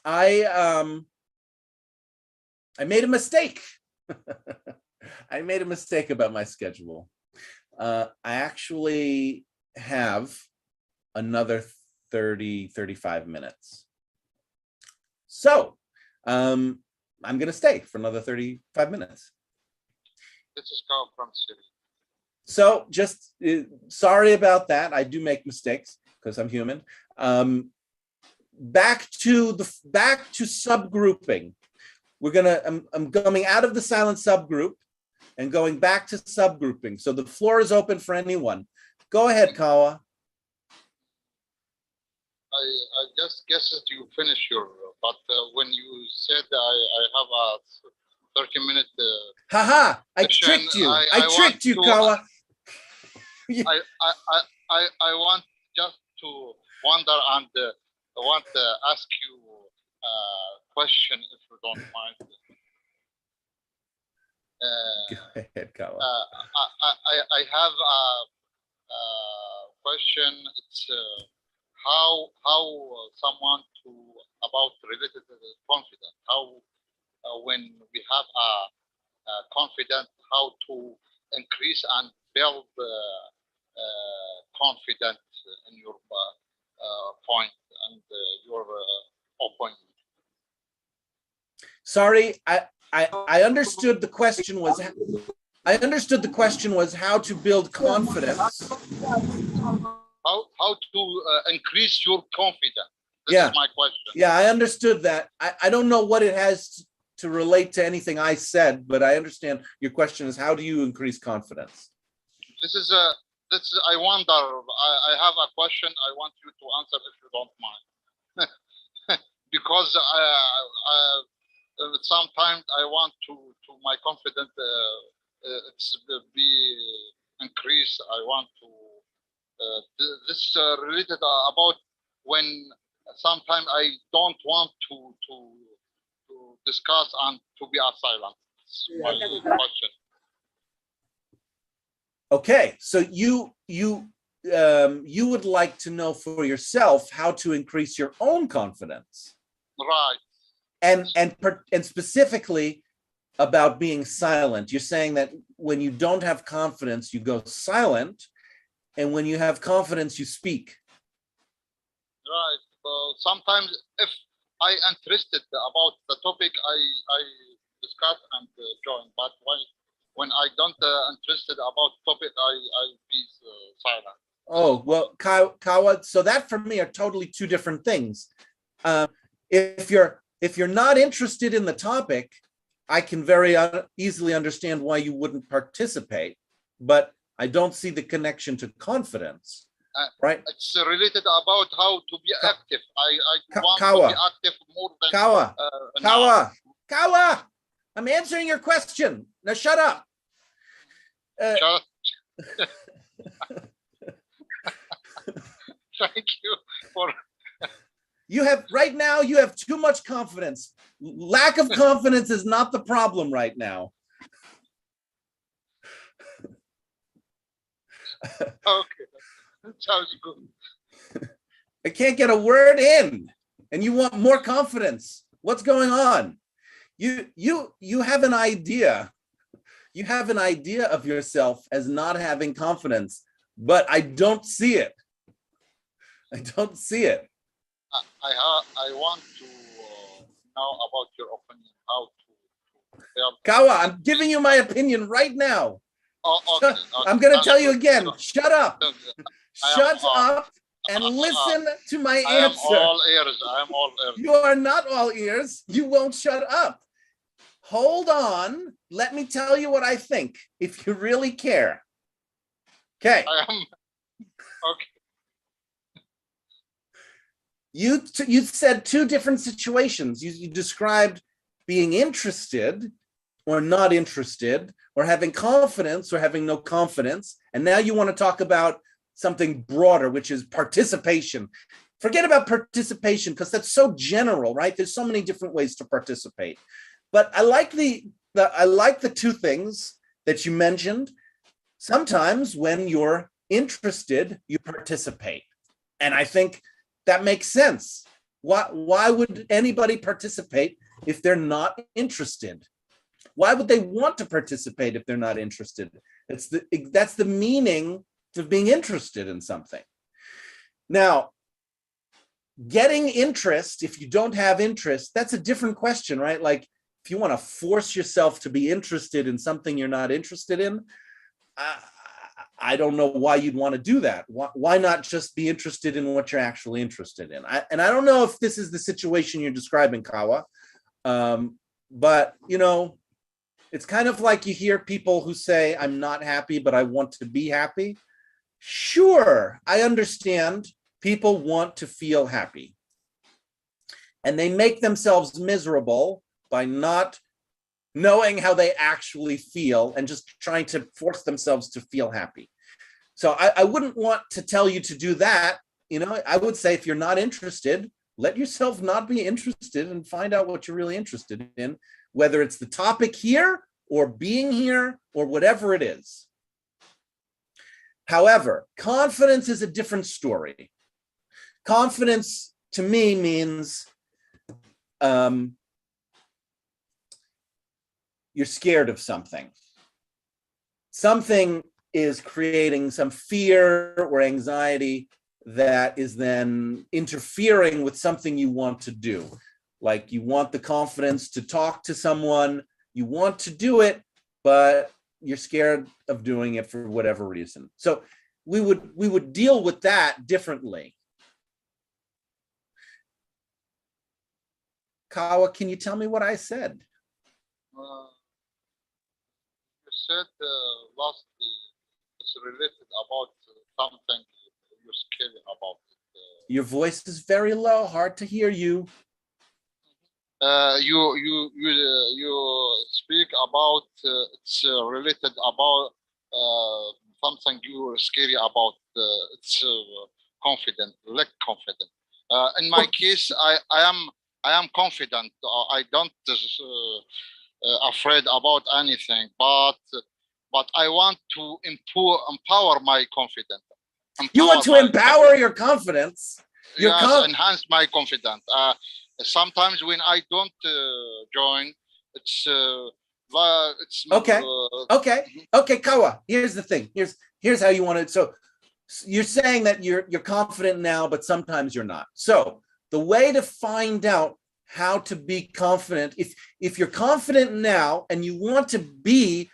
I made a mistake. I made a mistake about my schedule. I actually have another 30, 35 minutes. So I'm going to stay for another 35 minutes. This is Carl from City. So just sorry about that. I do make mistakes because I'm human. Back to subgrouping. I'm coming out of the silent subgroup and going back to subgrouping. So the floor is open for anyone. Go ahead, Kawa. I just guessed you finished your, but when you said I have a 30-minute. Haha! I session, tricked you. I want tricked you, to- Kawa. I want just to wonder and I want to ask you a question if you don't mind. Go ahead, Kawa. I have a question. It's how someone to about related to the confidence. How when we have a confidence, how to increase and build confidence in your point and your opinion. Sorry, I understood the question was. I understood the question was how to build confidence. How to increase your confidence? This Yeah. is my question. Yeah, I understood that. I don't know what it has to relate to anything I said, but I understand your question is how do you increase confidence? This is I wonder. I have a question. I want you to answer if you don't mind, because sometimes I want to my confidence it's be increased. I want to this related about when sometimes I don't want to discuss and to be silent. That's my question. Okay, so you would like to know for yourself how to increase your own confidence, Right. and specifically about being silent. You're saying that when you don't have confidence, you go silent, and when you have confidence, you speak. Right. Sometimes if I interested about the topic, I discuss and join. But when I don't interested about topic, I be silent. Oh, well, Kawa, so that for me are totally two different things. If you're not interested in the topic, I can very easily understand why you wouldn't participate, but I don't see the connection to confidence, right? It's related about how to be active. I want Kawa, to be active more than Kawa, I'm answering your question. Now shut up. Shut. Thank you for. You have too much confidence. Lack of confidence is not the problem right now. Okay, sounds good. I can't get a word in, and you want more confidence. What's going on? You have an idea. You have an idea of yourself as not having confidence, but I don't see it. I don't see it. I want to know about your opinion. How to help. Kawa, I'm giving you my opinion right now. Okay. I'm going to tell you again. Shut up. I Shut up and listen to my answer. I am all ears. I am all ears. You are not all ears. You won't shut up. Hold on. Let me tell you what I think, if you really care. Okay. I am. Okay. You said two different situations. You described being interested or not interested, or having confidence or having no confidence. And now you want to talk about something broader, which is participation. Forget about participation because that's so general, right? There's so many different ways to participate. But I like the two things that you mentioned. Sometimes when you're interested, you participate. And I think that makes sense. Why would anybody participate if they're not interested? Why would they want to participate if they're not interested? That's the meaning of being interested in something. Now, getting interest, if you don't have interest, that's a different question, right? Like if you want to force yourself to be interested in something you're not interested in, I don't know why you'd want to do that. Why not just be interested in what you're actually interested in? And I don't know if this is the situation you're describing, Kawa, but you know, it's kind of like you hear people who say, I'm not happy, but I want to be happy. Sure, I understand people want to feel happy. And they make themselves miserable by not knowing how they actually feel and just trying to force themselves to feel happy. So I wouldn't want to tell you to do that. You know, I would say if you're not interested, let yourself not be interested and find out what you're really interested in, whether it's the topic here or being here or whatever it is. However, confidence is a different story. Confidence to me means you're scared of something. Something is creating some fear or anxiety that is then interfering with something you want to do. Like you want the confidence to talk to someone, you want to do it, but you're scared of doing it for whatever reason. So we would deal with that differently. Kawa, can you tell me what I said? You said lastly, it's related about something you're scared about. Your voice is very low, hard to hear you. You speak about it's related about something you are scary about. It's confident, lack confident. In my case, I am confident. I don't afraid about anything, but I want to empower my confidence. You want to empower your confidence? Yes, enhance my confidence. Sometimes when I don't join, it's okay, Kawa. Here's the thing. Here's how you want it. So you're saying that you're confident now, but sometimes you're not. So the way to find out how to be confident, if you're confident now and you want to be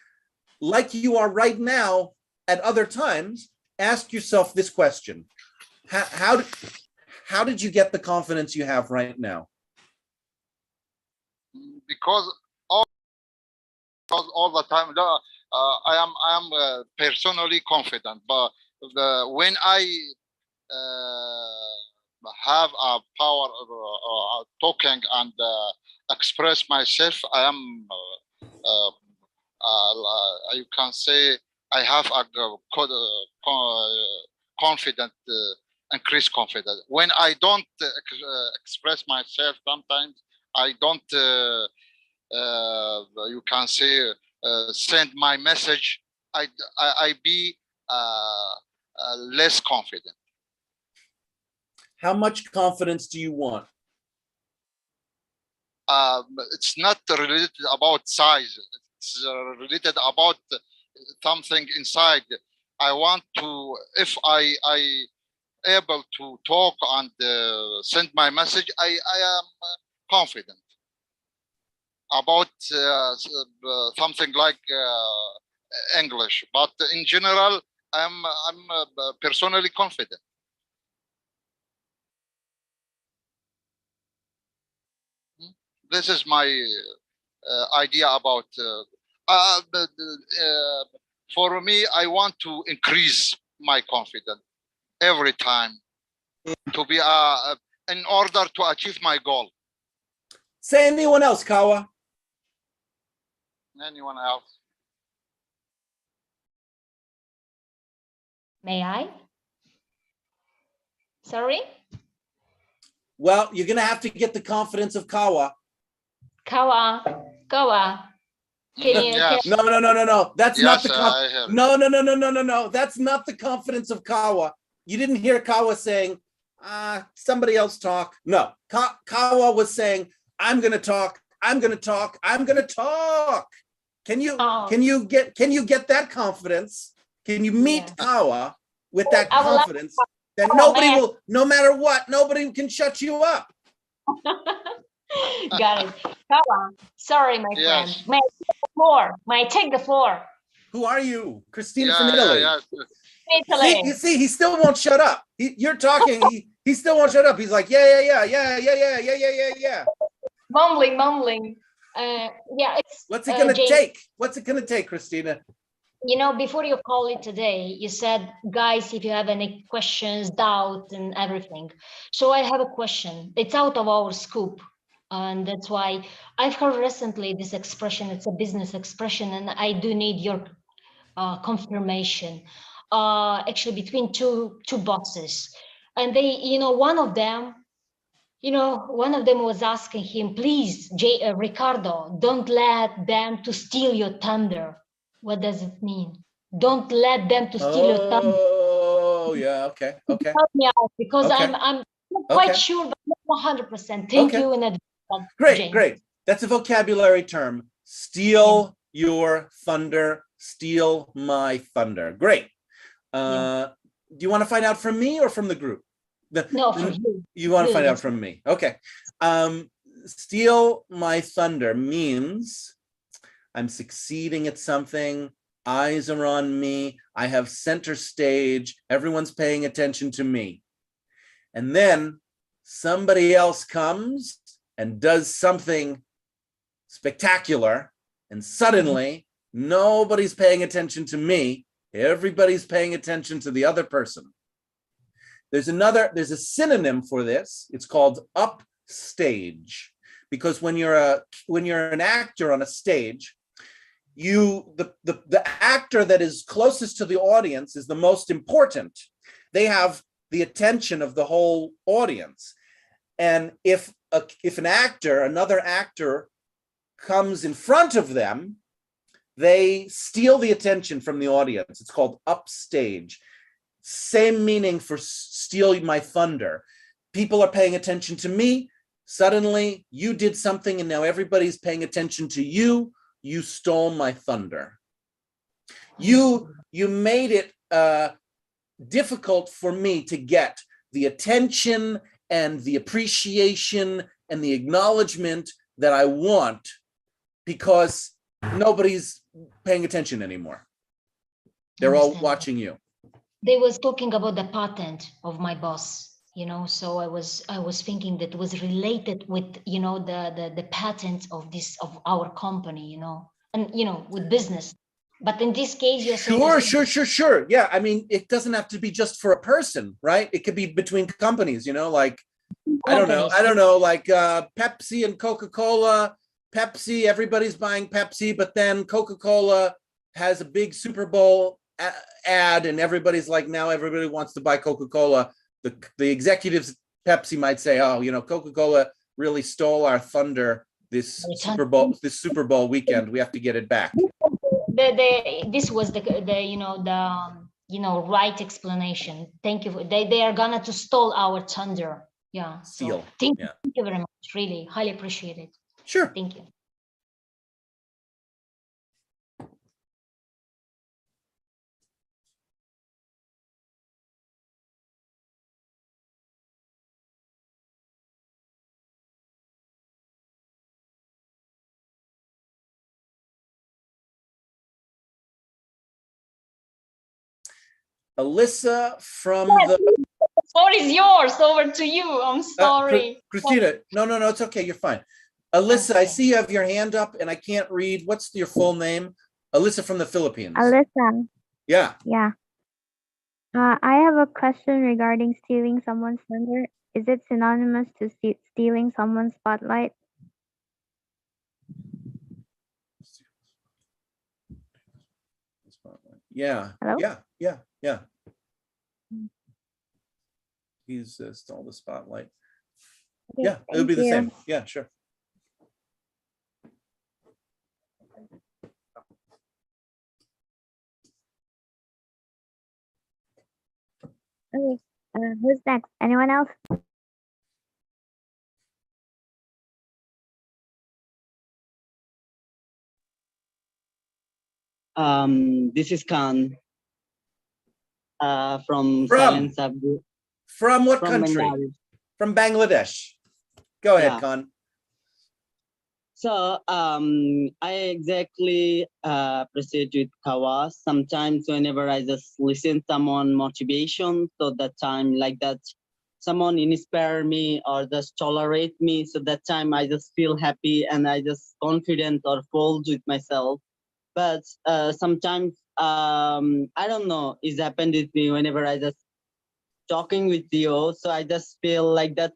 like you are right now at other times, ask yourself this question: how did you get the confidence you have right now? Because all the time, I am personally confident, but when I have a power of talking and express myself, I am you can say I have a confident, increased confidence. When I don't express myself, sometimes I don't you can say send my message, I be less confident. How much confidence do you want? It's not related about size. It's related about something inside. I want to, if I able to talk and send my message, I am confident about something like English, but in general, I'm personally confident. This is my idea about. For me, I want to increase my confidence every time to be in order to achieve my goal. Say anyone else, Kawa. Anyone else? May I? Sorry? Well, you're going to have to get the confidence of Kawa. Kawa. Can you? Yes. No. That's not the No. That's not the confidence of Kawa. You didn't hear Kawa saying, somebody else talk. No, Kawa was saying, I'm going to talk. Can you get that confidence? Can you meet Kawa with that I will like- confidence, then Oh, nobody man. will, no matter what, nobody can shut you up. Got it. Kawa, sorry, my Yes. friend. May I take the floor? May I take the floor? Who are you? Christina Yeah, from yeah, Italy. yeah. See, you see, he still won't shut up. You're talking, he still won't shut up. He's like, yeah. Mumbling. Yeah, it's. What's it gonna James, take? What's it gonna take, Christina? you know, before you call it today, you said, guys, if you have any questions, doubt, and everything. So I have a question. It's out of our scope. And that's why I've heard recently this expression, it's a business expression, and I do need your confirmation. Actually, between two bosses. And they, you know, one of them was asking him, please, Ricardo, don't let them to steal your thunder. What does it mean? Don't let them to steal your thunder. Oh, yeah, okay. Help me out, because Okay. I'm not quite Okay. sure, but not 100%. Thank Okay. you in advance. Great. James. That's a vocabulary term. Steal your thunder, steal my thunder. Great. Do you want to find out from me or from the group? No, from you. You want to You, find out yes. from me. Okay. Steal my thunder means I'm succeeding at something. Eyes are on me. I have center stage. Everyone's paying attention to me. And then somebody else comes and does something spectacular. And suddenly nobody's paying attention to me. Everybody's paying attention to the other person. There's a synonym for this. It's called upstage. Because when you're an actor on a stage, the actor that is closest to the audience is the most important. They have the attention of the whole audience. And if another actor comes in front of them, they steal the attention from the audience. It's called upstage. Same meaning for steal my thunder. People are paying attention to me. Suddenly you did something and now everybody's paying attention to you. You stole my thunder. You made it difficult for me to get the attention and the appreciation and the acknowledgement that I want because nobody's paying attention anymore. They're all watching you. They was talking about the patent of my boss, you know, so I was thinking that was related with, you know, the patent of our company, you know, and, you know, with business. But in this case, you're saying Sure. Yeah, I mean, it doesn't have to be just for a person, right? It could be between companies, you know, like, I don't know, like Pepsi and Coca-Cola. Pepsi, everybody's buying Pepsi, but then Coca-Cola has a big Super Bowl ad and everybody's like, now everybody wants to buy Coca-Cola. The executives at Pepsi might say, oh, you know, Coca-Cola really stole our thunder this Super Bowl weekend. We have to get it back. This was the right explanation. Thank you. They are gonna to steal our thunder. Yeah. Steal. So thank you very much. Really, highly appreciate it. Sure. Thank you. Alyssa from the floor is yours. Over to you. I'm sorry. Christina, no, it's okay. You're fine. Alyssa, okay. I see you have your hand up and I can't read. What's your full name? Alyssa from the Philippines. Alyssa. Yeah. Yeah. I have a question regarding stealing someone's thunder. Is it synonymous to stealing someone's spotlight? Yeah. Hello? Yeah. He's stole the spotlight. Okay, yeah, it would be the same. Yeah, sure. Okay, who's next? Anyone else? This is Khan. from From? Silent Sabri. From what From country? Bangladesh. From Bangladesh. Go ahead, Yeah. Khan. So I exactly proceed with Kawa. Sometimes whenever I just listen someone motivation, so that time like that, someone inspire me or just tolerate me. So that time I just feel happy and I just confident or bold with myself. But sometimes I don't know, it's happened with me whenever I just talking with you. So I just feel like that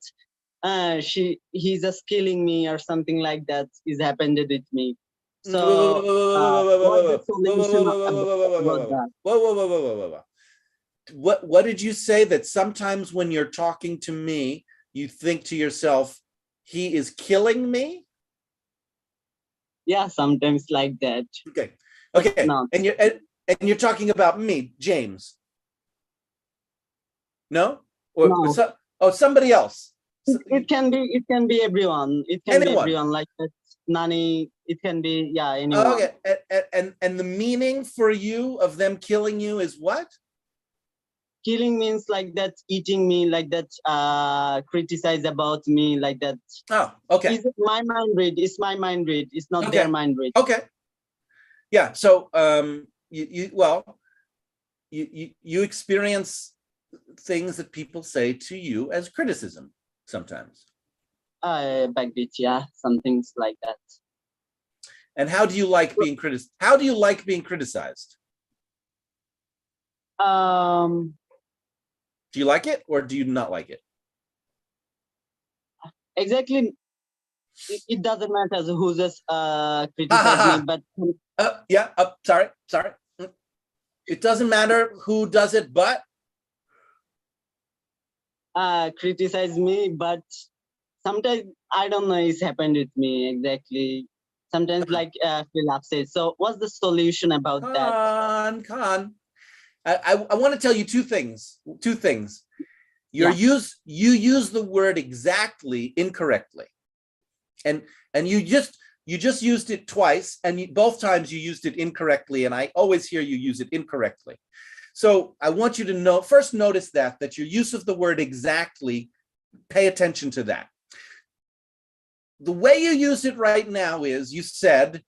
he's just killing me or something like that is happened with me. So what's the solution about that? Whoa. What did you say? That sometimes when you're talking to me, you think to yourself, he is killing me? Yeah, sometimes like that. Okay. No. And you're talking about me, James. No? Or No. Somebody else. It can be everyone. It can Anyone. be everyone, like that. Nani, it can be, yeah, anyone. Okay. And the meaning for you of them killing you is what? Killing means like that, eating me, like that, criticize about me, like that. Oh, okay. It's my mind read. It's my mind read. It's not their mind read. Okay. Yeah. So you experience things that people say to you as criticism sometimes. Backbeat, yeah, some things like that. And how do you like being criticized? How do you like being criticized? Do you like it or do you not like it? Exactly. It doesn't matter who just criticize me, but sorry. It doesn't matter who does it, but criticize me, but sometimes I don't know, it's happened with me exactly. Sometimes like feel upset. So what's the solution about that? Khan, I want to tell you two things. You use the word exactly incorrectly, and you just used it twice, and both times you used it incorrectly, and I always hear you use it incorrectly. So I want you to first notice that your use of the word exactly, pay attention to that. The way you use it right now is you said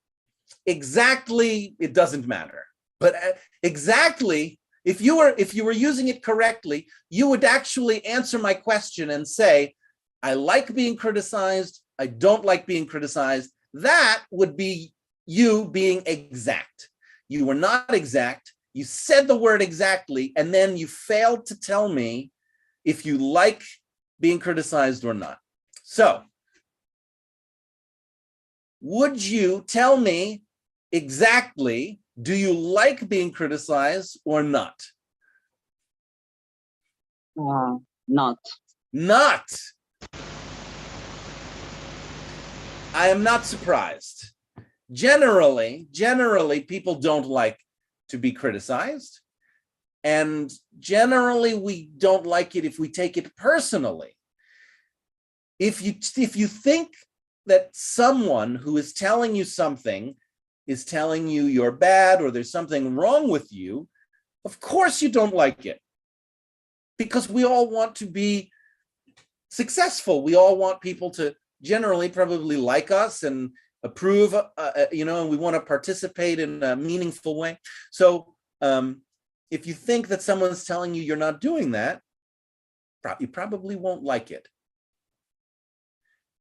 exactly, it doesn't matter, but exactly, if you were using it correctly, you would actually answer my question and say, I like being criticized, I don't like being criticized. That would be you being exact. You were not exact. You said the word exactly, and then you failed to tell me if you like being criticized or not. So, would you tell me exactly, do you like being criticized or not? Not. Not. I am not surprised. Generally, people don't like to be criticized. And generally, we don't like it if we take it personally. If you think that someone who is telling you something is telling you you're bad or there's something wrong with you, of course you don't like it. Because we all want to be successful. We all want people to generally probably like us and approve, and we want to participate in a meaningful way. So if you think that someone's telling you you're not doing that, you probably won't like it.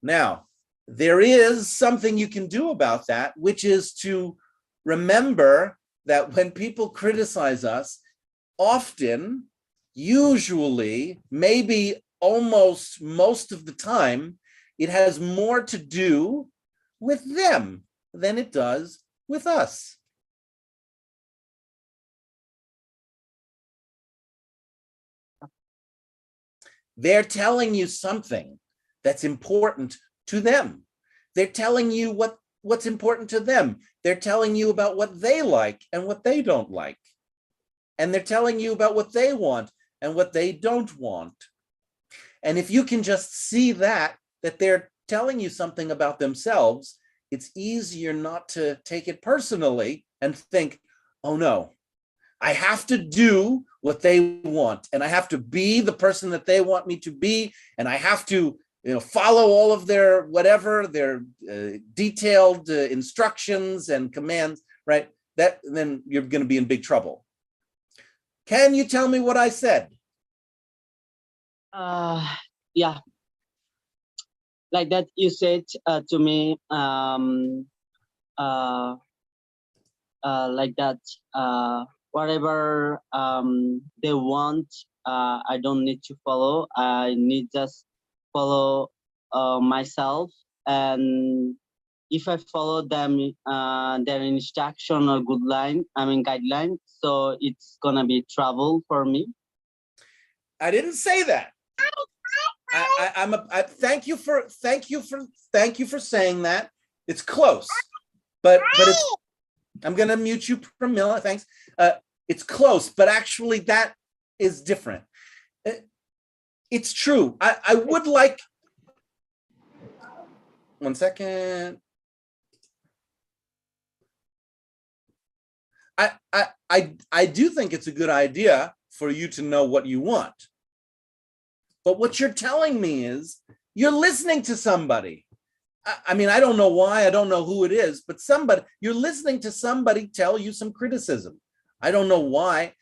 Now, there is something you can do about that, which is to remember that when people criticize us, often, usually, maybe almost most of the time, it has more to do with them than it does with us. They're telling you something that's important to them. They're telling you what's important to them. They're telling you about what they like and what they don't like. And they're telling you about what they want and what they don't want. And if you can just see that they're telling you something about themselves, it's easier not to take it personally and think, oh no, I have to do what they want, and I have to be the person that they want me to be, and I have to, follow all of their whatever, their detailed instructions and commands, right? Then you're going to be in big trouble. Can you tell me what I said? Yeah, like that you said to me, like that, whatever they want, I don't need to follow. I need just follow myself, and if I follow them, their instruction or guideline, so it's gonna be trouble for me. I didn't say that. Thank you for saying that. It's close, but it's. I'm gonna mute you, Pramila. Thanks. It's close, but actually that is different. It's true. I would like. 1 second. I do think it's a good idea for you to know what you want. But what you're telling me is you're listening to somebody. I mean, I don't know why, I don't know who it is, but you're listening to somebody tell you some criticism. I don't know why.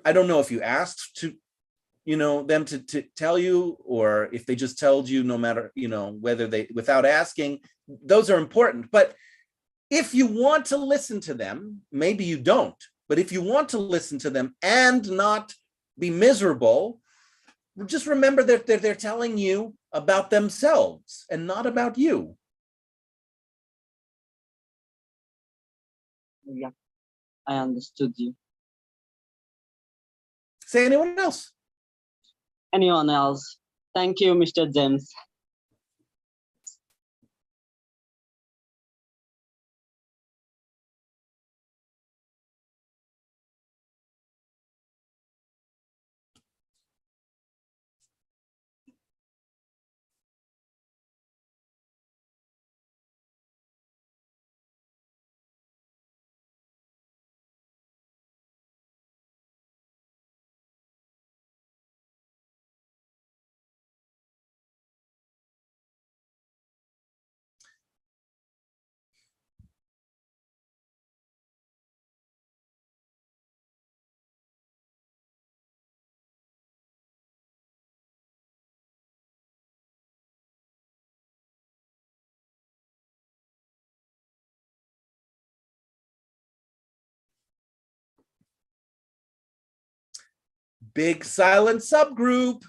I don't know if you asked to, them to tell you, or if they just told you, no matter, whether without asking. Those are important. But if you want to listen to them, maybe you don't, but if you want to listen to them and not be miserable, just remember that they're telling you about themselves and not about you. Yeah, I understood you. Say anyone else? Anyone else? Thank you, Mr. James. Big silent subgroup.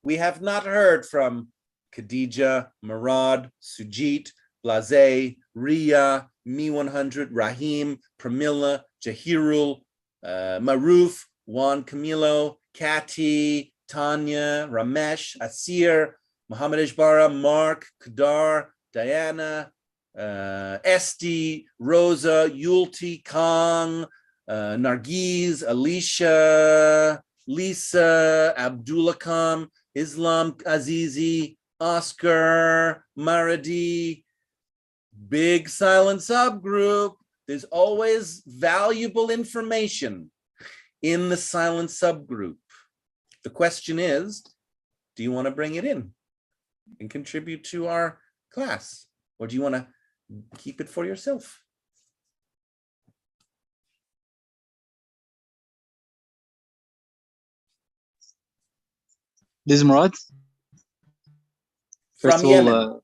We have not heard from Khadija, Murad, Sujit, Blase, Ria, Me100, Rahim, Pramila, Jahirul, Maruf, Juan Camilo, Kati, Tanya, Ramesh, Asir, Muhammad Ejbara, Mark, Kadar, Diana, Esti, Rosa, Yulti, Kang, Nargiz, Alicia, Lisa, Abdullah Khan, Islam Azizi, Oscar, Maradi. Big silent subgroup. There's always valuable information in the silent subgroup. The question is, do you want to bring it in and contribute to our class? Or do you want to keep it for yourself? This is Murad. First From of all, Yemen.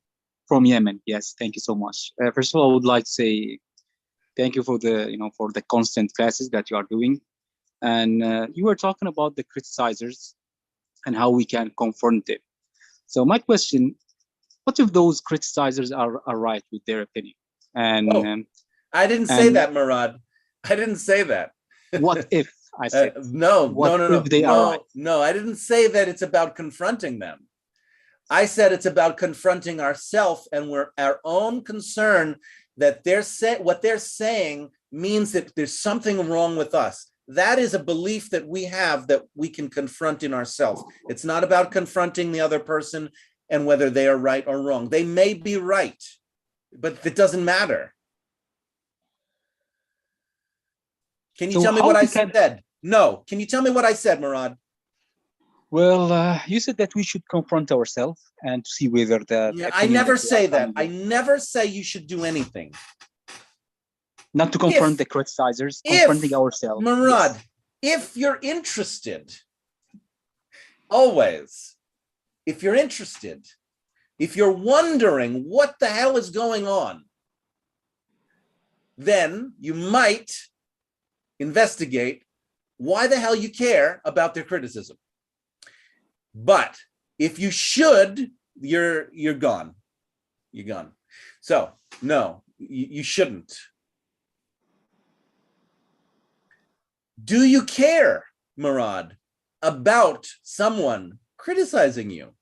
From Yemen. Yes, thank you so much. First of all, I would like to say thank you for the constant classes that you are doing. And you were talking about the criticizers and how we can confront them. So my question, what if those criticizers are right with their opinion? And I didn't say that, Murad. I didn't say that. What if? I said no. If they are right? No, I didn't say that it's about confronting them. I said it's about confronting ourselves and our own concern that what they're saying means that there's something wrong with us. That is a belief that we have that we can confront in ourselves. It's not about confronting the other person and whether they are right or wrong. They may be right, but it doesn't matter. Can you So tell me how what I we can- said? No. Can you tell me what I said, Murad? Well, you said that we should confront ourselves and see whether the Yeah, I opinion never that we are say that. coming I with- never say you should do anything. not to confront If- the criticizers, confronting ourselves. Murad, Yes. if you're interested, always, if you're interested, if you're wondering what the hell is going on, then you might investigate why the hell you care about their criticism. But if you should, you're gone. You're gone. So no, you shouldn't. Do you care, Murad, about someone criticizing you?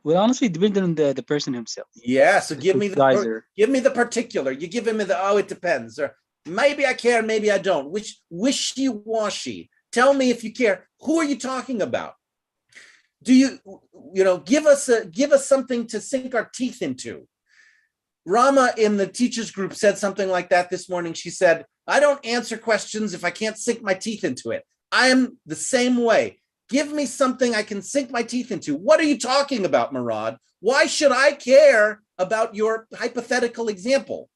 Well, honestly, it depends on the person himself. Yeah, so give me criticizer. the particular. You give him the it depends, or maybe I care, maybe I don't. Which wishy-washy. Tell me if you care. Who are you talking about? Do you give us something to sink our teeth into? Rama in the teachers group said something like that this morning. She said, I don't answer questions if I can't sink my teeth into it. I am the same way. Give me something I can sink my teeth into. What are you talking about, Murad? Why should I care about your hypothetical example?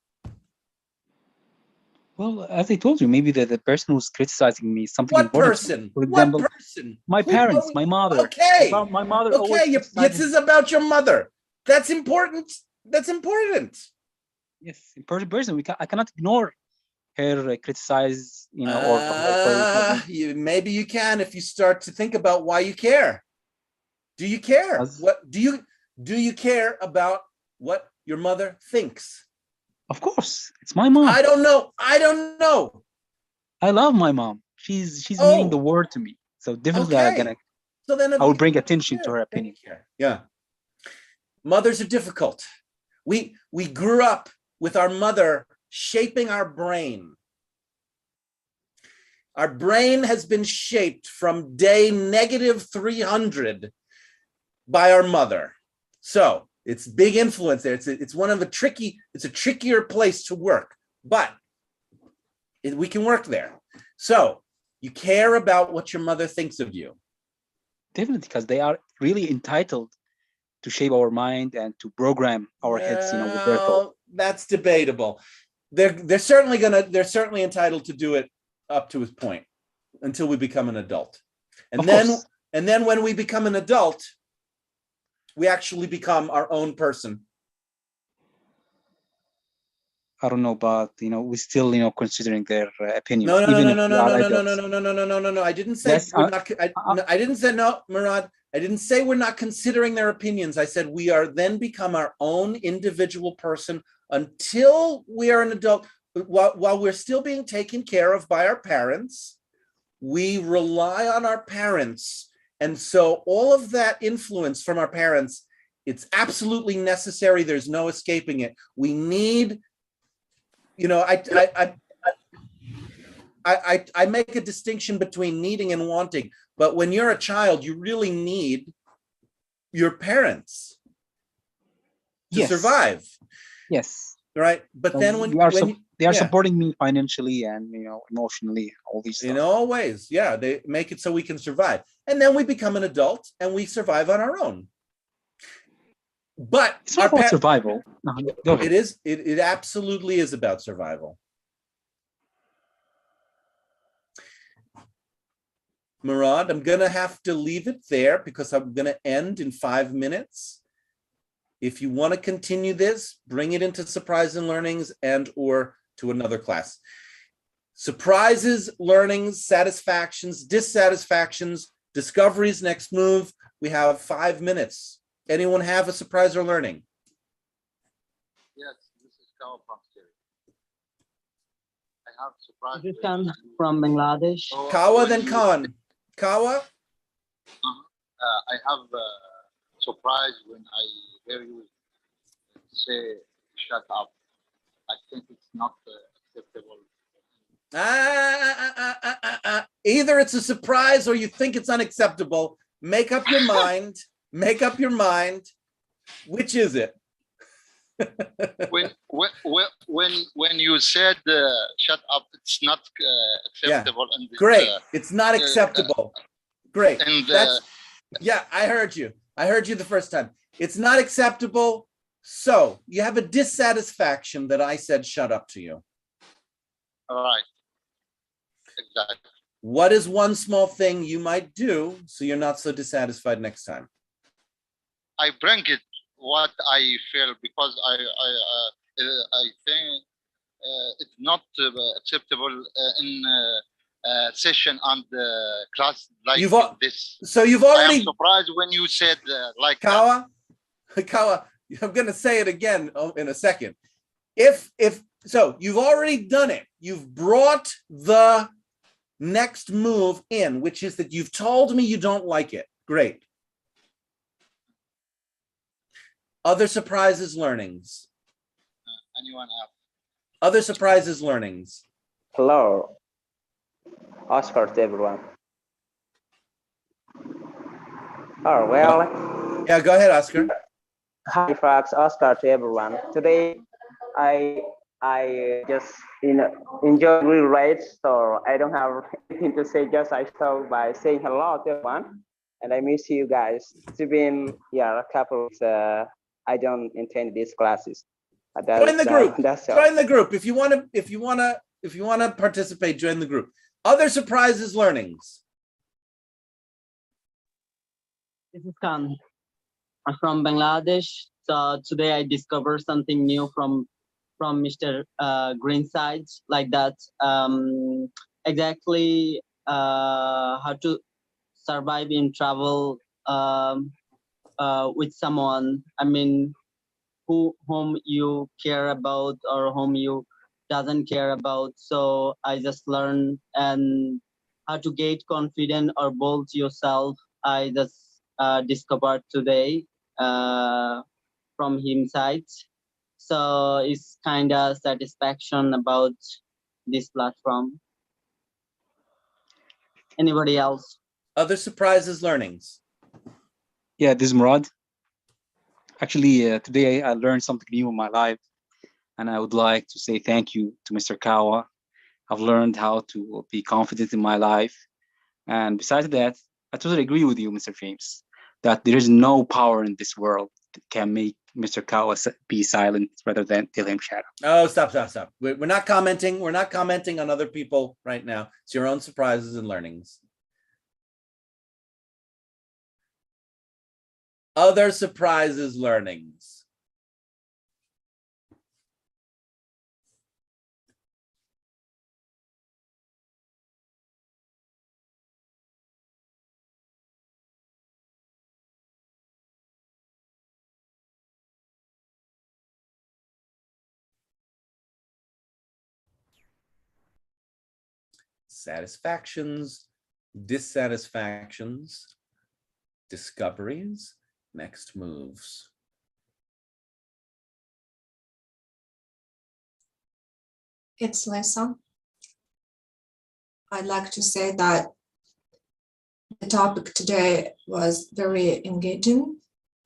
Well, as I told you, maybe the person who's criticizing me is something What important. person? For example, What person? my Who parents, are we- my mother. Okay. My mother always Okay, this criticizes- is about your mother. That's important. That's important. Yes, important person. I cannot ignore her criticize, or her Maybe you can if you start to think about why you care. Do you care? What do you care about what your mother thinks? Of course, it's my mom. I don't know. I love my mom. She's meaning the world to me. So definitely Okay. So then I will bring attention to her opinion. Yeah. Mothers are difficult. We grew up with our mother shaping our brain. Our brain has been shaped from day -300 by our mother. So it's big influence there. It's one of the it's a trickier place to work, but we can work there. So you care about what your mother thinks of you. Definitely, because they are really entitled to shape our mind and to program our heads, with their thoughts. Well, that's debatable. They're certainly entitled to do it up to a point until we become an adult. And then when we become an adult, we actually become our own person. I don't know, but we still considering their opinion. No. I didn't say Yes, we're not. I didn't say no, Murad. I didn't say we're not considering their opinions. I said we are then become our own individual person until we are an adult. While we're still being taken care of by our parents, we rely on our parents, and so all of that influence from our parents, it's absolutely necessary. There's no escaping it. We need. I make a distinction between needing and wanting, but when you're a child, you really need your parents to survive. Yes. Right. But So then when they are supporting me financially and emotionally, all these stuff. In all ways, yeah, they make it so we can survive, and then we become an adult and we survive on our own. But it's not about survival. Go ahead. It is. It absolutely is about survival. Murad, I'm gonna have to leave it there because I'm gonna end in 5 minutes. If you want to continue this, bring it into Surprise and Learnings and or to another class. Surprises, learnings, satisfactions, dissatisfactions, discoveries, next move. We have 5 minutes. Anyone have a surprise or learning? Yes, this is Kawa from Syria. I have surprise. This comes from Bangladesh. Kawa, then Khan. Kawa? I have surprise when I hear you say shut up. I think it's not acceptable. Either it's a surprise or you think it's unacceptable. Make up your mind. Make up your mind. Which is it? when you said shut up, it's not acceptable. Yeah. In this, Great. It's not acceptable. Great. And yeah, I heard you. I heard you the first time. It's not acceptable. So you have a dissatisfaction that I said shut up to you. all right, exactly. What is one small thing you might do so you're not so dissatisfied next time? I bring it what I feel, because I think it's not acceptable in session and class like this. So you've I already. am surprised when you said like Kawa, I'm going to say it again in a second. If so, you've already done it. You've brought the next move in, which is that you've told me you don't like it. Great. Other surprises, learnings. Anyone else? Other surprises, learnings. Hello, Oscar to everyone. Oh, well. Yeah, go ahead, Oscar. Hi, folks, Oscar to everyone. Today, I just enjoy real rates, so I don't have anything to say. Just I start by saying hello to everyone, and I miss you guys. It's been a couple of I don't attend these classes. Join the group. That's all. Join the group if you want to participate. Join the group. Other surprises, learnings. This is Khan. I'm from Bangladesh. So today I discovered something new from Mr. Greenside, like that. Exactly how to survive in travel with someone. I mean, whom you care about or whom you doesn't care about. So I just learned and how to get confident or bold yourself. I just discovered today from him side. So it's kind of satisfaction about this platform. Anybody else? Other surprises, learnings. Yeah, this is Murad. Actually, today I learned something new in my life, and I would like to say thank you to Mr. Kawa. I've learned how to be confident in my life. And besides that, I totally agree with you, Mr. James, that there is no power in this world that can make Mr. Kawa be silent rather than tell him shut up. Oh, stop. We're not commenting. We're not commenting on other people right now. It's your own surprises and learnings. Other surprises, learnings. Satisfactions, dissatisfactions, discoveries, next moves. It's Lisa. I'd like to say that the topic today was very engaging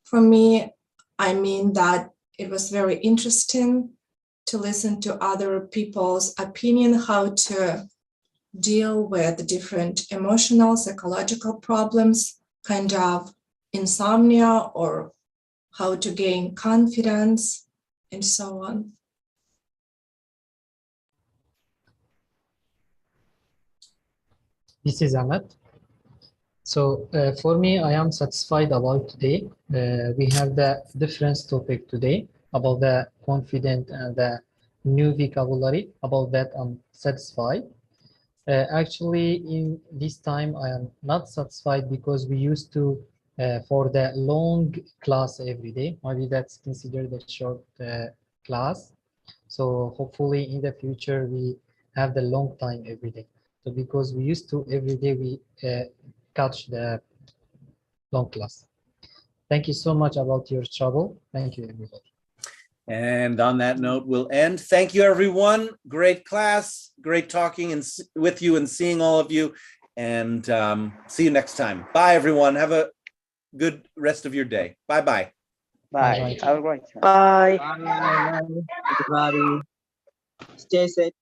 for me. I mean that it was very interesting to listen to other people's opinion, how to deal with different emotional, psychological problems, kind of insomnia, or how to gain confidence, and so on. This is Ahmed. So for me, I am satisfied about today. We have the different topic today about the confident and the new vocabulary. About that, I'm satisfied. Actually, in this time, I am not satisfied because we used to, for the long class every day, maybe that's considered a short class. So hopefully in the future, we have the long time every day. So because we used to every day, we catch the long class. Thank you so much about your trouble. Thank you, everybody. And on that note, we'll end. Thank you, everyone. Great class. Great talking and with you and seeing all of you. And see you next time. Bye, everyone. Have a good rest of your day. Bye-bye. Bye. Bye. Have a great time. Bye. Bye, everybody. Stay safe.